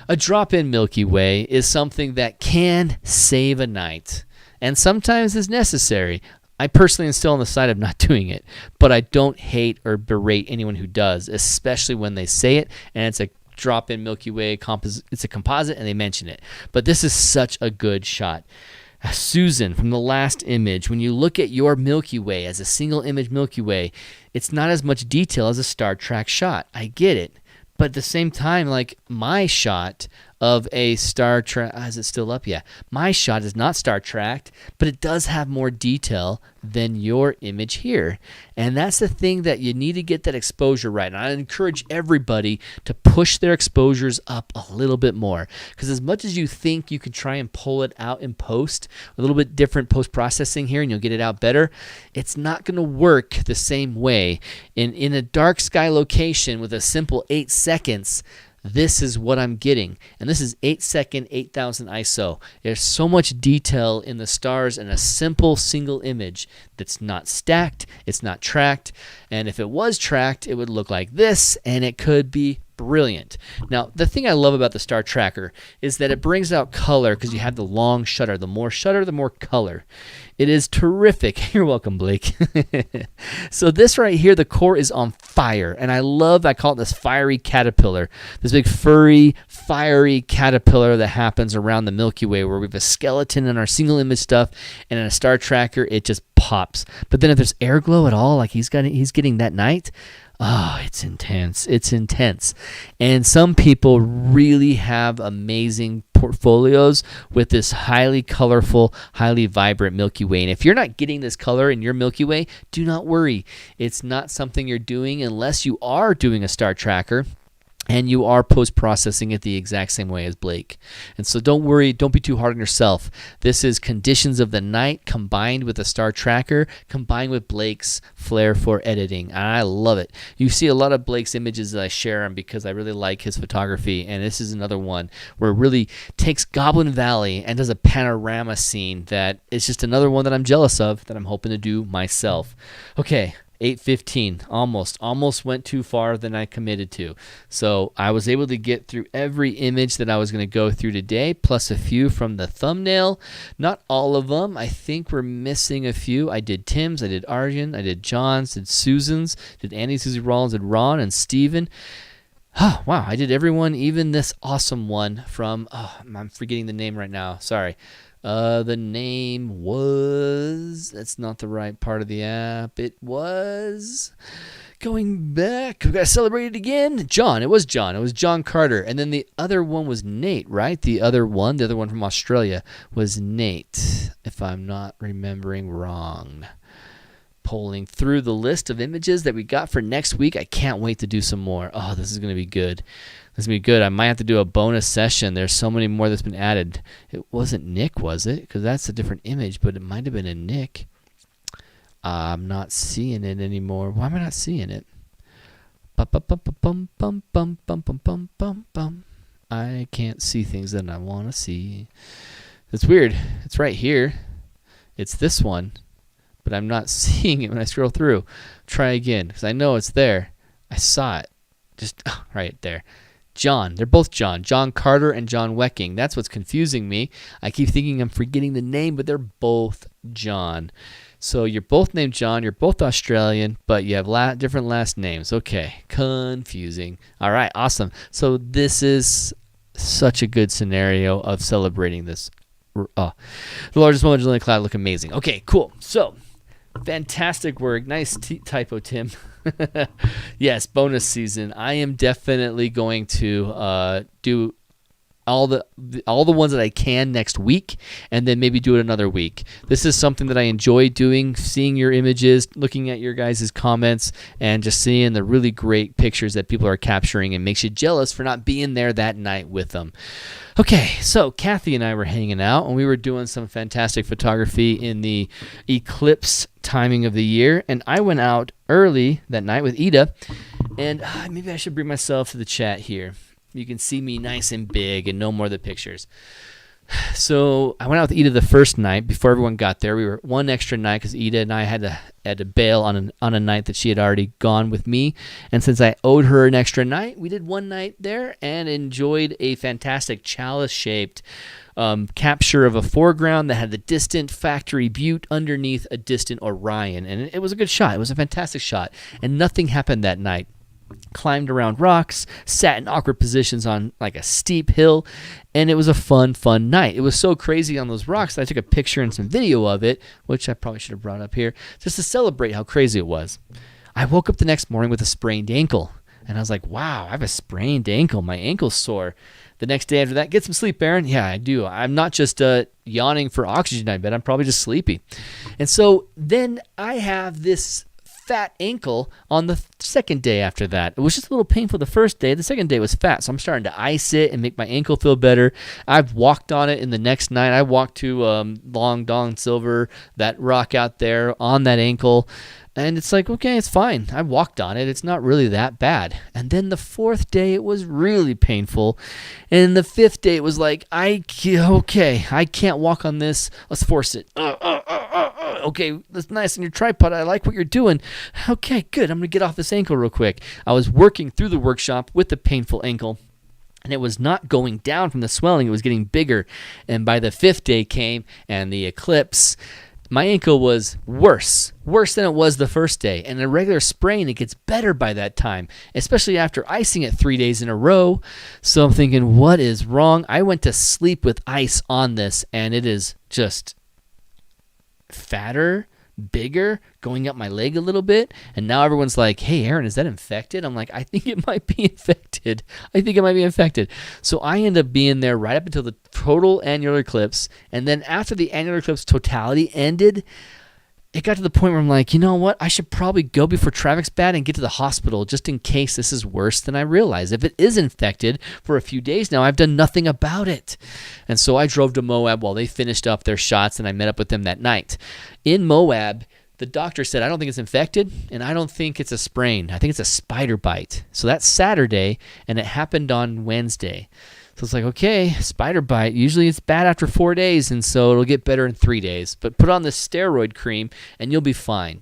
A drop-in Milky Way is something that can save a night, and sometimes is necessary. I personally am still on the side of not doing it, but I don't hate or berate anyone who does, especially when they say it, and it's a drop-in Milky Way it's a composite, and they mention it. But this is such a good shot. Susan, from the last image, when you look at your Milky Way as a single image Milky Way, it's not as much detail as a Star Trek shot. I get it. But at the same time, like my shot of a Star Trek, is it still up? Yeah. My shot is not Star Trek, but it does have more detail than your image here. And that's the thing, that you need to get that exposure right. And I encourage everybody to push their exposures up a little bit more. Because as much as you think you can try and pull it out in post, a little bit different post-processing here, and you'll get it out better, it's not going to work the same way. In a dark sky location with a simple 8 seconds, this is what I'm getting. And this is 8-second, 8,000 ISO. There's so much detail in the stars in a simple single image that's not stacked, it's not tracked. And if it was tracked, it would look like this, and it could be brilliant. Now, the thing I love about the Star Tracker is that it brings out color because you have the long shutter. The more shutter, the more color. It is terrific. You're welcome, Blake. So this right here, the core is on fire, and I call it this fiery caterpillar, this big furry, fiery caterpillar that happens around the Milky Way, where we have a skeleton in our single image stuff, and in a Star Tracker, it just pops. But then if there's air glow at all, like he's getting that night, oh, it's intense. It's intense. And some people really have amazing portfolios with this highly colorful, highly vibrant Milky Way. And if you're not getting this color in your Milky Way, do not worry. It's not something you're doing unless you are doing a Star Tracker and you are post-processing it the exact same way as Blake. And so don't worry, don't be too hard on yourself. This is conditions of the night combined with a Star Tracker, combined with Blake's flair for editing. And I love it. You see a lot of Blake's images that I share them because I really like his photography. And this is another one where it really takes Goblin Valley and does a panorama scene that is just another one that I'm jealous of, that I'm hoping to do myself. Okay. 8:15, almost went too far than I committed to. So I was able to get through every image that I was going to go through today, plus a few from the thumbnail. Not all of them. I think we're missing a few. I did Tim's, I did Arjun, I did John's, did Susan's, did Andy, Susie Rollins, did Ron and Steven. Oh, wow, I did everyone, even this awesome one from, I'm forgetting the name right now. Sorry. The name was, that's not the right part of the app. It was, going back, we've got to celebrate it again. John, it was John Carter. And then the other one was Nate, right? The other one from Australia was Nate, if I'm not remembering wrong. Pulling through the list of images that we got for next week. I can't wait to do some more. Oh, this is going to be good. This is going to be good. I might have to do a bonus session. There's so many more that's been added. It wasn't Nick, was it? Because that's a different image, but it might have been a Nick. I'm not seeing it anymore. Why am I not seeing it? I can't see things that I want to see. It's weird. It's right here. It's this one. But I'm not seeing it when I scroll through. Try again, because I know it's there. I saw it. Just right there. John. They're both John. John Carter and John Wecking. That's what's confusing me. I keep thinking I'm forgetting the name, but they're both John. So you're both named John. You're both Australian, but you have different last names. Okay. Confusing. All right. Awesome. So this is such a good scenario of celebrating this. The largest moment in the cloud look amazing. Okay. Cool. So fantastic work. Nice typo, Tim. Yes, bonus season. I am definitely going to do all the ones that I can next week, and then maybe do it another week. This is something that I enjoy doing, seeing your images, looking at your guys' comments, and just seeing the really great pictures that people are capturing, and makes you jealous for not being there that night with them. Okay, so Kathy and I were hanging out, and we were doing some fantastic photography in the eclipse timing of the year, and I went out early that night with Ida, and maybe I should bring myself to the chat here. You can see me nice and big and no more of the pictures. So I went out with Ida the first night before everyone got there. We were one extra night because Ida and I had to bail on a night that she had already gone with me. And since I owed her an extra night, we did one night there and enjoyed a fantastic chalice-shaped capture of a foreground that had the distant factory butte underneath a distant Orion. And it was a good shot. It was a fantastic shot. And nothing happened that night. Climbed around rocks, sat in awkward positions on like a steep hill, and it was a fun night. It was so crazy on those rocks that I took a picture and some video of it, which I probably should have brought up here, just to celebrate how crazy it was. I woke up the next morning with a sprained ankle, and I was like, wow, I have a sprained ankle. My ankle's sore. The next day after that, get some sleep, Aaron. Yeah, I do. I'm not just yawning for oxygen, I bet. I'm probably just sleepy. And so then I have this fat ankle on the second day after that. It was just a little painful the first day. The second day was fat, so I'm starting to ice it and make my ankle feel better. I've walked on it in the next night. I walked to Long Dong Silver, that rock out there, on that ankle. And it's like, okay, it's fine. I walked on it. It's not really that bad. And then the fourth day, it was really painful. And the fifth day, it was like, I can't walk on this. Let's force it. Okay, that's nice on your tripod. I like what you're doing. Okay, good. I'm going to get off this ankle real quick. I was working through the workshop with the painful ankle, and it was not going down from the swelling. It was getting bigger. And by the fifth day came and the eclipse, my ankle was worse than it was the first day. And a regular sprain, it gets better by that time, especially after icing it 3 days in a row. So I'm thinking, what is wrong? I went to sleep with ice on this, and it is just fatter, bigger, going up my leg a little bit. And now everyone's like, hey, Aaron, is that infected? I'm like, I think it might be infected. So I end up being there right up until the total annular eclipse. And then after the annular eclipse totality ended, it got to the point where I'm like, you know what? I should probably go before traffic's bad and get to the hospital just in case this is worse than I realize. If it is infected for a few days now, I've done nothing about it. And so I drove to Moab while they finished up their shots, and I met up with them that night. In Moab, the doctor said, I don't think it's infected, and I don't think it's a sprain. I think it's a spider bite. So that's Saturday, and it happened on Wednesday. So it's like, okay, spider bite. Usually it's bad after 4 days, and so it'll get better in 3 days. But put on this steroid cream, and you'll be fine.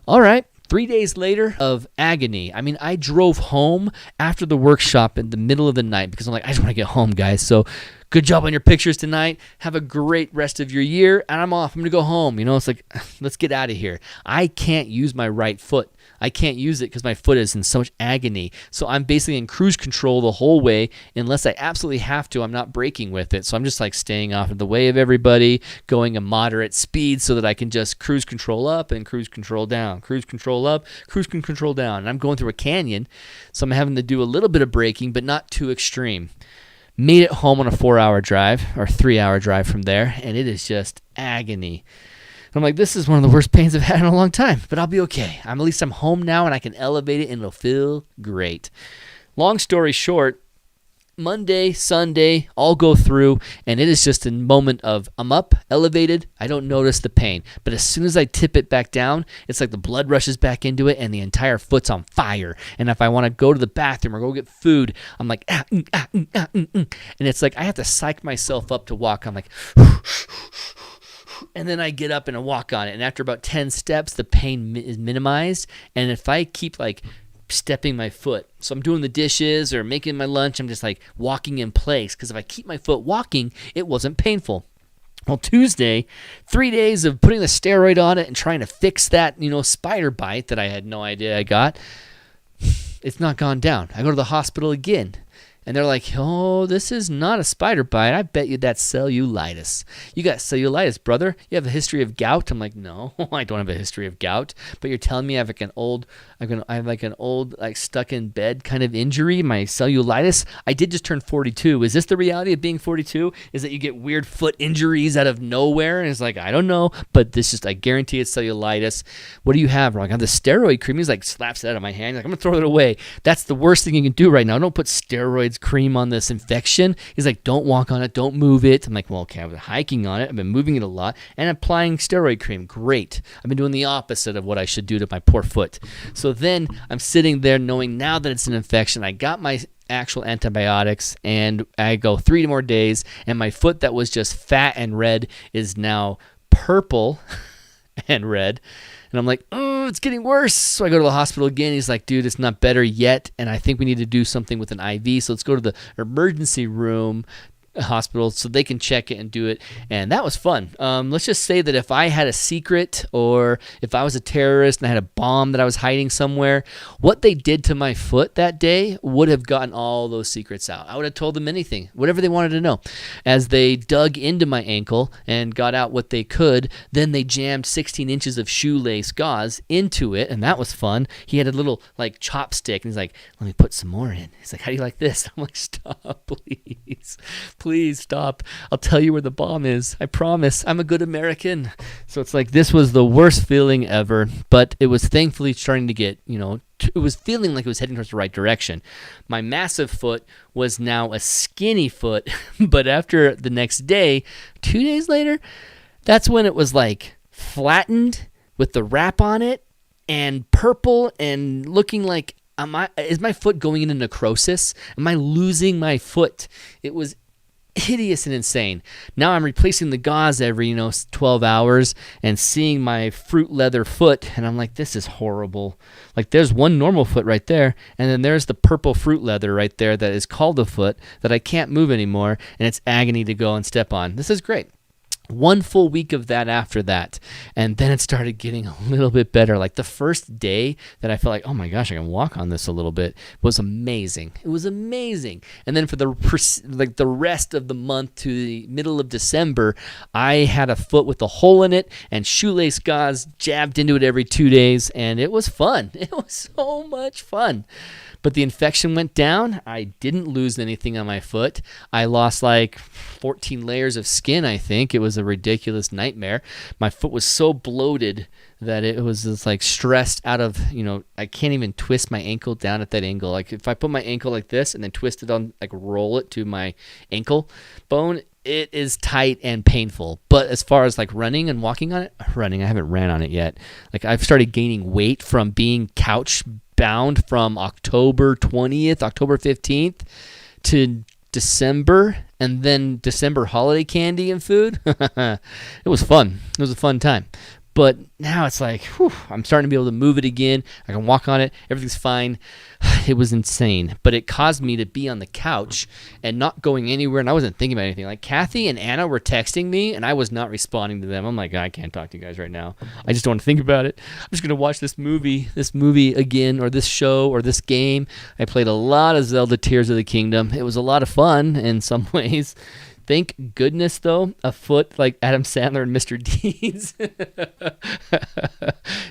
All right. 3 days later of agony. I mean, I drove home after the workshop in the middle of the night because I'm like, I just want to get home, guys. So good job on your pictures tonight. Have a great rest of your year. And I'm off. I'm going to go home. You know, it's like, let's get out of here. I can't use my right foot. I can't use it because my foot is in so much agony. So I'm basically in cruise control the whole way. Unless I absolutely have to, I'm not braking with it. So I'm just like staying off of the way of everybody, going a moderate speed so that I can just cruise control up and cruise control down, cruise control up, cruise control down. And I'm going through a canyon, so I'm having to do a little bit of braking, but not too extreme. Made it home on a 4-hour drive or 3-hour drive from there, and it is just agony. I'm like, this is one of the worst pains I've had in a long time, but I'll be okay. At least I'm home now, and I can elevate it, and it'll feel great. Long story short, Monday, Sunday, all go through, and it is just a moment of I'm up, elevated, I don't notice the pain. But as soon as I tip it back down, it's like the blood rushes back into it, and the entire foot's on fire. And if I want to go to the bathroom or go get food, I'm like, And it's like I have to psych myself up to walk. I'm like, and then I get up and I walk on it. And after about 10 steps, the pain is minimized. And if I keep like stepping my foot, so I'm doing the dishes or making my lunch, I'm just like walking in place. Because if I keep my foot walking, it wasn't painful. Well, Tuesday, 3 days of putting the steroid on it and trying to fix that, spider bite that I had no idea I got. It's not gone down. I go to the hospital again. And they're like, oh, this is not a spider bite. I bet you that's cellulitis. You got cellulitis, brother. You have a history of gout? I'm like, no, I don't have a history of gout. But you're telling me I have like an old, like stuck in bed kind of injury, my cellulitis? I did just turn 42. Is this the reality of being 42? Is that you get weird foot injuries out of nowhere? And it's like, I don't know, but I guarantee it's cellulitis. What do you have, Ron? I have the steroid cream. He's like, slaps it out of my hand. He's like, I'm going to throw it away. That's the worst thing you can do right now. Don't put steroids cream on this infection. He's like, don't walk on it. Don't move it. I'm like, well, okay, I've been hiking on it. I've been moving it a lot and applying steroid cream. Great. I've been doing the opposite of what I should do to my poor foot. So then I'm sitting there knowing now that it's an infection. I got my actual antibiotics and I go 3 more days and my foot that was just fat and red is now purple and red. And I'm like, oh, it's getting worse. So I go to the hospital again. He's like, dude, it's not better yet. And I think we need to do something with an IV. So let's go to the emergency room hospital so they can check it and do it. And that was fun. Let's just say that if I had a secret or if I was a terrorist and I had a bomb that I was hiding somewhere, what they did to my foot that day would have gotten all those secrets out. I would have told them anything, whatever they wanted to know. As they dug into my ankle and got out what they could, then they jammed 16 inches of shoelace gauze into it, and that was fun. He had a little like chopstick, and he's like, let me put some more in. He's like, how do you like this? I'm like, stop, please. Please stop. I'll tell you where the bomb is. I promise. I'm a good American. So it's like this was the worst feeling ever, but it was thankfully starting to get, it was feeling like it was heading towards the right direction. My massive foot was now a skinny foot, but after the next day, 2 days later, that's when it was like flattened with the wrap on it and purple and looking like, is my foot going into necrosis? Am I losing my foot? It was hideous and insane. Now I'm replacing the gauze every 12 hours and seeing my fruit leather foot, and I'm like, this is horrible. Like, there's one normal foot right there, and then there's the purple fruit leather right there that is called a foot that I can't move anymore, and it's agony to go and step on. This is great. 1 full week of that after that, and then it started getting a little bit better. Like the first day that I felt like, oh my gosh, I can walk on this a little bit, was amazing. It was amazing. And then for the rest of the month to the middle of December, I had a foot with a hole in it and shoelace gauze jabbed into it every 2 days, and it was fun. It was so much fun. But the infection went down. I didn't lose anything on my foot. I lost like 14 layers of skin, I think. It was a ridiculous nightmare. My foot was so bloated that it was just like stressed out of, I can't even twist my ankle down at that angle. Like if I put my ankle like this and then twist it on, like roll it to my ankle bone, it is tight and painful. But as far as like running and walking on it, I haven't ran on it yet. Like I've started gaining weight from being couch bound from October 20th, October 15th to December, and then December holiday candy and food. It was fun. It was a fun time. But now it's like, I'm starting to be able to move it again. I can walk on it. Everything's fine. It was insane. But it caused me to be on the couch and not going anywhere. And I wasn't thinking about anything. Like Kathy and Anna were texting me, and I was not responding to them. I'm like, I can't talk to you guys right now. I just don't want to think about it. I'm just going to watch this movie again, or this show, or this game. I played a lot of Zelda Tears of the Kingdom. It was a lot of fun in some ways. Thank goodness, though, a foot like Adam Sandler and Mr. Deeds.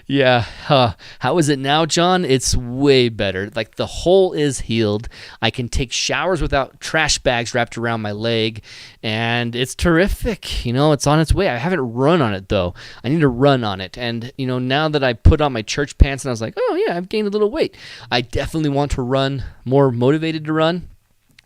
Yeah. How is it now, John? It's way better. Like, the hole is healed. I can take showers without trash bags wrapped around my leg, and it's terrific. It's on its way. I haven't run on it, though. I need to run on it. And, now that I put on my church pants and I was like, oh, yeah, I've gained a little weight, I definitely want to run, more motivated to run.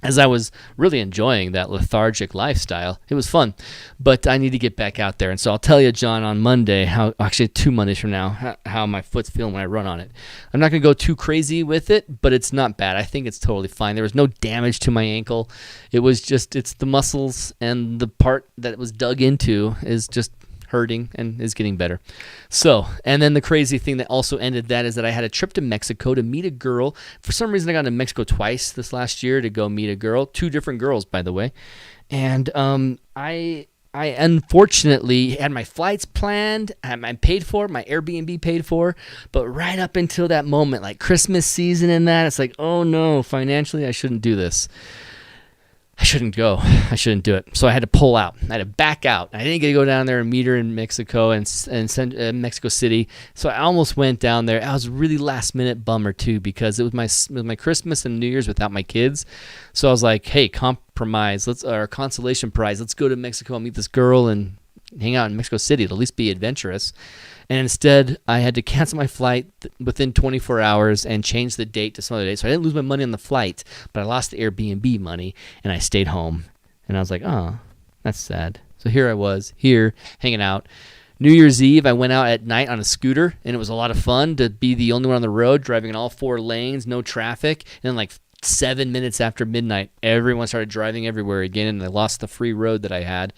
As I was really enjoying that lethargic lifestyle. It was fun, but I need to get back out there. And so I'll tell you, John, on Monday, actually 2 Mondays from now, how my foot's feeling when I run on it. I'm not going to go too crazy with it, but it's not bad. I think it's totally fine. There was no damage to my ankle. It was just, it's the muscles, and the part that it was dug into is just hurting and is getting better. So, and then the crazy thing that also ended that is that I had a trip to Mexico to meet a girl. For some reason, I got to Mexico twice this last year to go meet a girl. 2 different girls, by the way. And I I unfortunately had my flights planned, I had my paid for, my Airbnb paid for, but right up until that moment, like Christmas season and that, it's like, oh no, financially I shouldn't do this. I shouldn't go. I shouldn't do it. So I had to pull out. I had to back out. I didn't get to go down there and meet her in Mexico and Mexico City. So I almost went down there. I was a really last minute bummer too because it was my Christmas and New Year's without my kids. So I was like, hey, compromise. Or consolation prize. Let's go to Mexico and meet this girl and hang out in Mexico City. It'll at least be adventurous. And instead, I had to cancel my flight within 24 hours and change the date to some other date. So I didn't lose my money on the flight, but I lost the Airbnb money, and I stayed home. And I was like, oh, that's sad. So here I was, hanging out. New Year's Eve, I went out at night on a scooter, and it was a lot of fun to be the only one on the road, driving in all 4 lanes, no traffic. And then like 7 minutes after midnight, everyone started driving everywhere again, and I lost the free road that I had.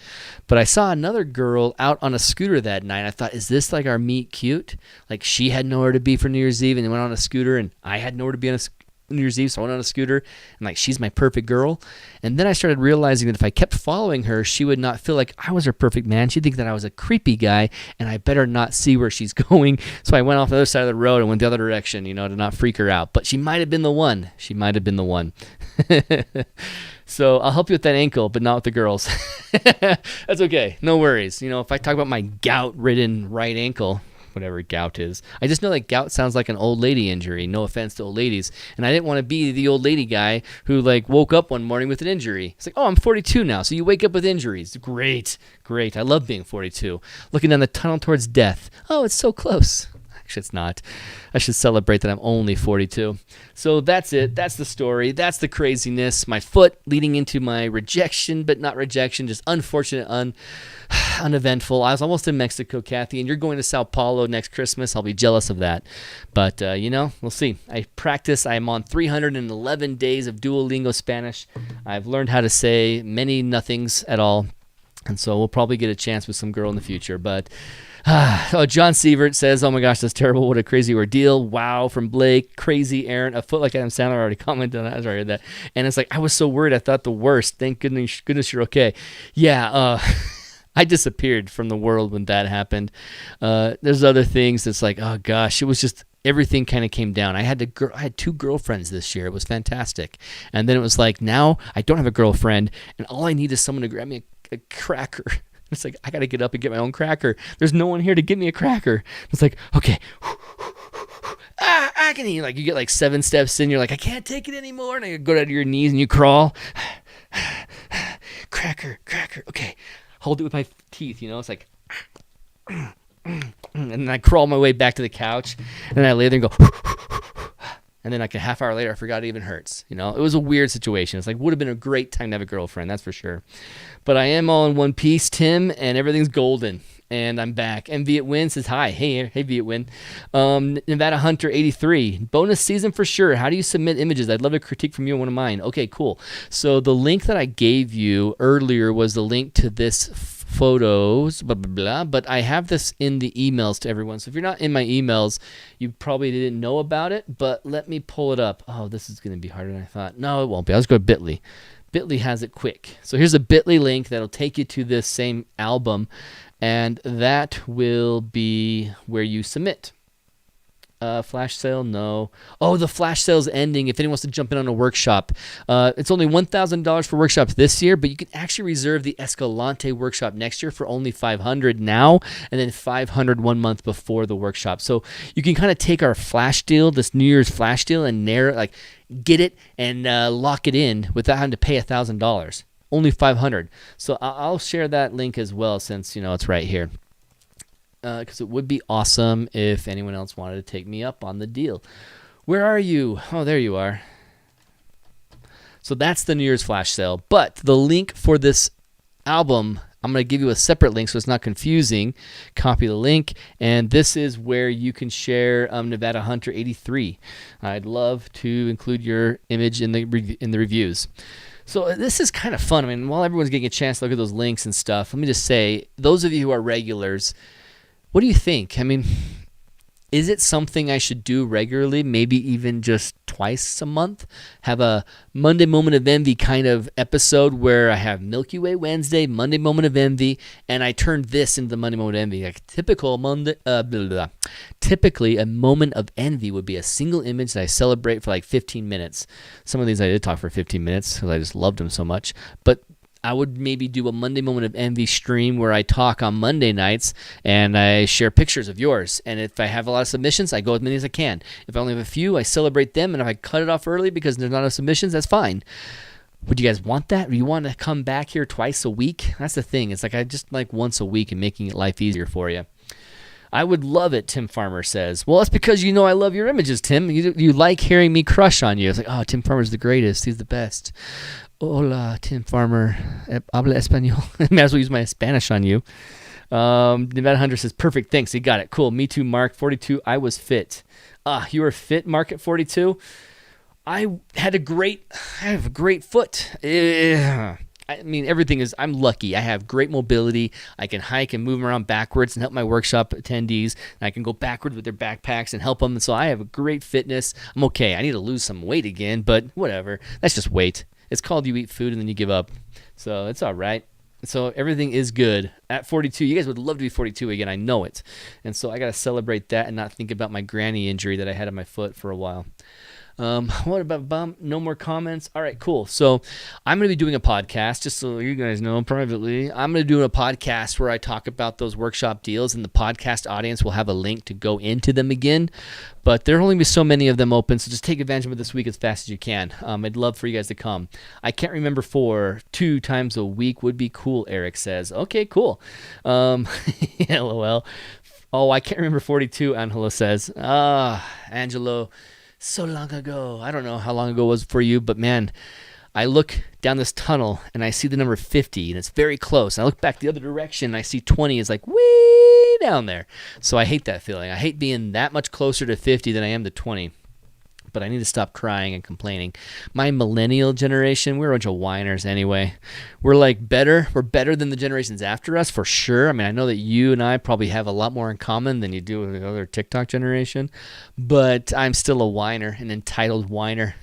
But I saw another girl out on a scooter that night. I thought, is this like our meet cute? Like she had nowhere to be for New Year's Eve and went on a scooter, and I had nowhere to be on New Year's Eve, so I went on a scooter, and like she's my perfect girl. And then I started realizing that if I kept following her, she would not feel like I was her perfect man. She'd think that I was a creepy guy, and I better not see where she's going. So I went off the other side of the road and went the other direction, to not freak her out. But she might have been the one. So I'll help you with that ankle, but not with the girls. That's okay. No worries. If I talk about my gout-ridden right ankle, whatever gout is. I just know that gout sounds like an old lady injury. No offense to old ladies. And I didn't want to be the old lady guy who woke up one morning with an injury. It's like, oh, I'm 42 now, so you wake up with injuries. Great. I love being 42. Looking down the tunnel towards death. Oh, it's so close. Actually, it's not. I should celebrate that I'm only 42. So that's it. That's the story. That's the craziness. My foot leading into my rejection, but not rejection, just unfortunate, uneventful. I was almost in Mexico, Kathy, and you're going to Sao Paulo next Christmas. I'll be jealous of that. But, we'll see. I practice. I'm on 311 days of Duolingo Spanish. I've learned how to say many nothings at all. And so we'll probably get a chance with some girl in the future. But John Sievert says, oh my gosh, that's terrible. What a crazy ordeal. Wow, from Blake. Crazy, Aaron. A foot like Adam Sandler. I already commented on that. I already heard that. And it's like, I was so worried. I thought the worst. Thank goodness you're okay. Yeah, I disappeared from the world when that happened. There's other things that's like, oh gosh, it was just everything kind of came down. I had 2 girlfriends this year. It was fantastic. And then it was like, now I don't have a girlfriend, and all I need is someone to grab me a cracker. It's like, I got to get up and get my own cracker. There's no one here to give me a cracker. It's like, okay. Agony. Like you get 7 steps in, you're like, I can't take it anymore. And you go down to your knees and you crawl. Cracker. Okay. Hold it with my teeth, It's like, and then I crawl my way back to the couch, and then I lay there and go, and then like a half hour later, I forgot it even hurts. It was a weird situation. It's like, would have been a great time to have a girlfriend, that's for sure. But I am all in one piece, Tim, and everything's golden. And I'm back. And Viet Win says hi. Hey Viet Win. Nevada Hunter 83. Bonus season for sure. How do you submit images? I'd love a critique from you on one of mine. Okay, cool. So the link that I gave you earlier was the link to this photos, blah, blah, blah. But I have this in the emails to everyone. So if you're not in my emails, you probably didn't know about it. But let me pull it up. Oh, this is going to be harder than I thought. No, it won't be. I'll just go to Bitly. Bitly has it quick. So here's a Bitly link that'll take you to this same album, and that will be where you submit. Flash sale, no. Oh, the flash sale's ending. If anyone wants to jump in on a workshop, it's only $1,000 for workshops this year, but you can actually reserve the Escalante workshop next year for only $500 now, and then $500 1 month before the workshop. So you can kind of take our flash deal, this New Year's flash deal, and get it and lock it in without having to pay $1,000. Only $500. So I'll share that link as well, since it's right here. Because it would be awesome if anyone else wanted to take me up on the deal. Where are you? Oh, there you are. So that's the New Year's flash sale. But the link for this album, I'm going to give you a separate link so it's not confusing. Copy the link, and this is where you can share Nevada Hunter 83. I'd love to include your image in the reviews. So this is kind of fun. I mean, while everyone's getting a chance to look at those links and stuff, let me just say, those of you who are regulars, what do you think? I mean, Is it something I should do regularly, maybe even just twice a month? Have a Monday Moment of Envy kind of episode where I have Milky Way Wednesday, Monday Moment of Envy, and I turn this into the Monday Moment of Envy. Like typically, a moment of envy would be a single image that I celebrate for like 15 minutes. Some of these I did talk for 15 minutes because I just loved them so much. But I would maybe do a Monday Moment of Envy stream where I talk on Monday nights and I share pictures of yours. And if I have a lot of submissions, I go as many as I can. If I only have a few, I celebrate them. And if I cut it off early because there's not enough submissions, that's fine. Would you guys want that? Or you want to come back here twice a week? That's the thing. It's like I just like once a week and making it life easier for you. I would love it, Tim Farmer says. Well, that's because you know I love your images, Tim. You like hearing me crush on you. It's like, oh, Tim Farmer's the greatest. He's the best. Hola, Tim Farmer. Habla español. I may as well use my Spanish on you. Nevada Hunter says, perfect, thanks. You got it. Cool. Me too, Mark. 42, I was fit. You were fit, Mark, at 42? I have a great foot. I mean, everything is, I'm lucky. I have great mobility. I can hike and move around backwards and help my workshop attendees. And I can go backwards with their backpacks and help them. And so I have a great fitness. I'm okay. I need to lose some weight again, but whatever. That's just weight. It's called you eat food and then you give up. So it's all right. So everything is good. At 42, you guys would love to be 42 again. I know it. And so I got to celebrate that and not think about my granny injury that I had on my foot for a while. What about bump? No more comments. All right, cool. So I'm going to be doing a podcast, just so you guys know privately. I'm going to do a podcast where I talk about those workshop deals, and the podcast audience will have a link to go into them again. But there will only be so many of them open, so just take advantage of it this week as fast as you can. I'd love for you guys to come. I can't remember 2 times a week would be cool, Eric says. Okay, cool. LOL. Oh, I can't remember 42, Angelo says. Angelo. So long ago. I don't know how long ago it was for you, but man, I look down this tunnel and I see the number 50 and it's very close. I look back the other direction and I see 20 is like way down there. So I hate that feeling. I hate being that much closer to 50 than I am to 20. But I need to stop crying and complaining. My millennial generation, we're a bunch of whiners anyway. We're like better. We're better than the generations after us for sure. I mean, I know that you and I probably have a lot more in common than you do with the other TikTok generation. But I'm still a whiner, an entitled whiner.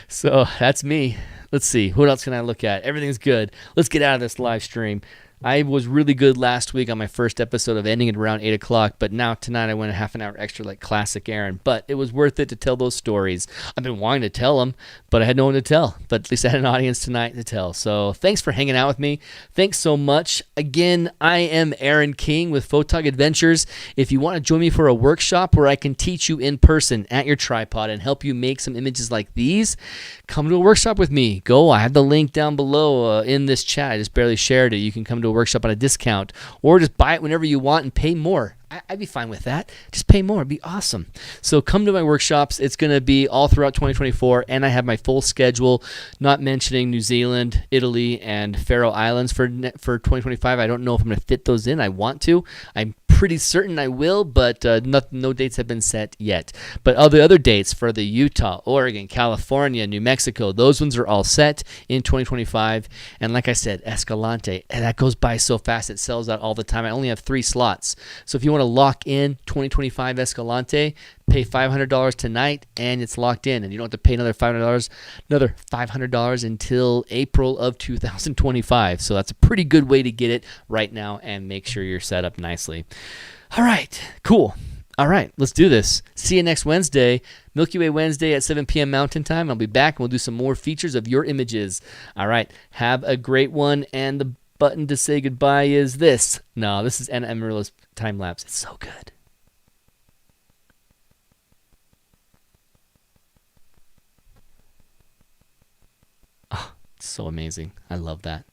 So that's me. Let's see. What else can I look at? Everything's good. Let's get out of this live stream. I was really good last week on my first episode of ending at around 8 o'clock, but now tonight I went a half an hour extra like classic Aaron. But it was worth it to tell those stories. I've been wanting to tell them, but I had no one to tell. But at least I had an audience tonight to tell. So thanks for hanging out with me. Thanks so much. Again, I am Aaron King with Photog Adventures. If you want to join me for a workshop where I can teach you in person at your tripod and help you make some images like these, come to a workshop with me. Go. I have the link down below in this chat. I just barely shared it. You can come to a workshop on a discount or just buy it whenever you want and pay more. I'd be fine with that. Just pay more. It'd be awesome. So come to my workshops. It's going to be all throughout 2024, and I have my full schedule, not mentioning New Zealand, Italy, and Faroe Islands for 2025. I don't know if I'm going to fit those in. I want to. I'm pretty certain I will, but no dates have been set yet. But all the other dates for the Utah, Oregon, California, New Mexico, those ones are all set in 2025. And like I said, Escalante, and that goes by so fast. It sells out all the time. I only have 3 slots. So if you want to lock in 2025 Escalante, pay $500 tonight, and it's locked in. And you don't have to pay another $500 until April of 2025. So that's a pretty good way to get it right now and make sure you're set up nicely. All right, cool. All right, let's do this. See you next Wednesday, Milky Way Wednesday at 7 p.m. Mountain Time. I'll be back, and we'll do some more features of your images. All right, have a great one, and the button to say goodbye is this. No, this is Anna Amarillo's time lapse. It's so good. Oh, it's so amazing. I love that.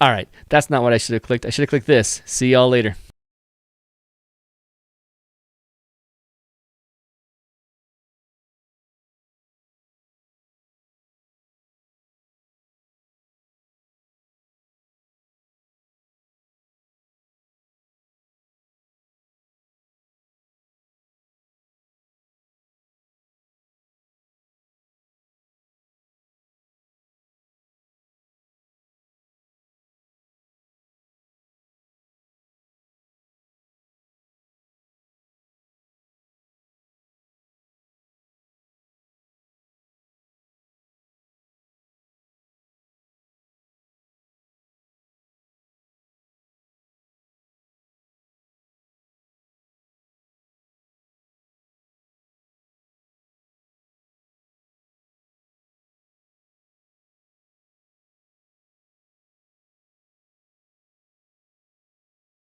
All right, that's not what I should have clicked. I should have clicked this. See y'all later.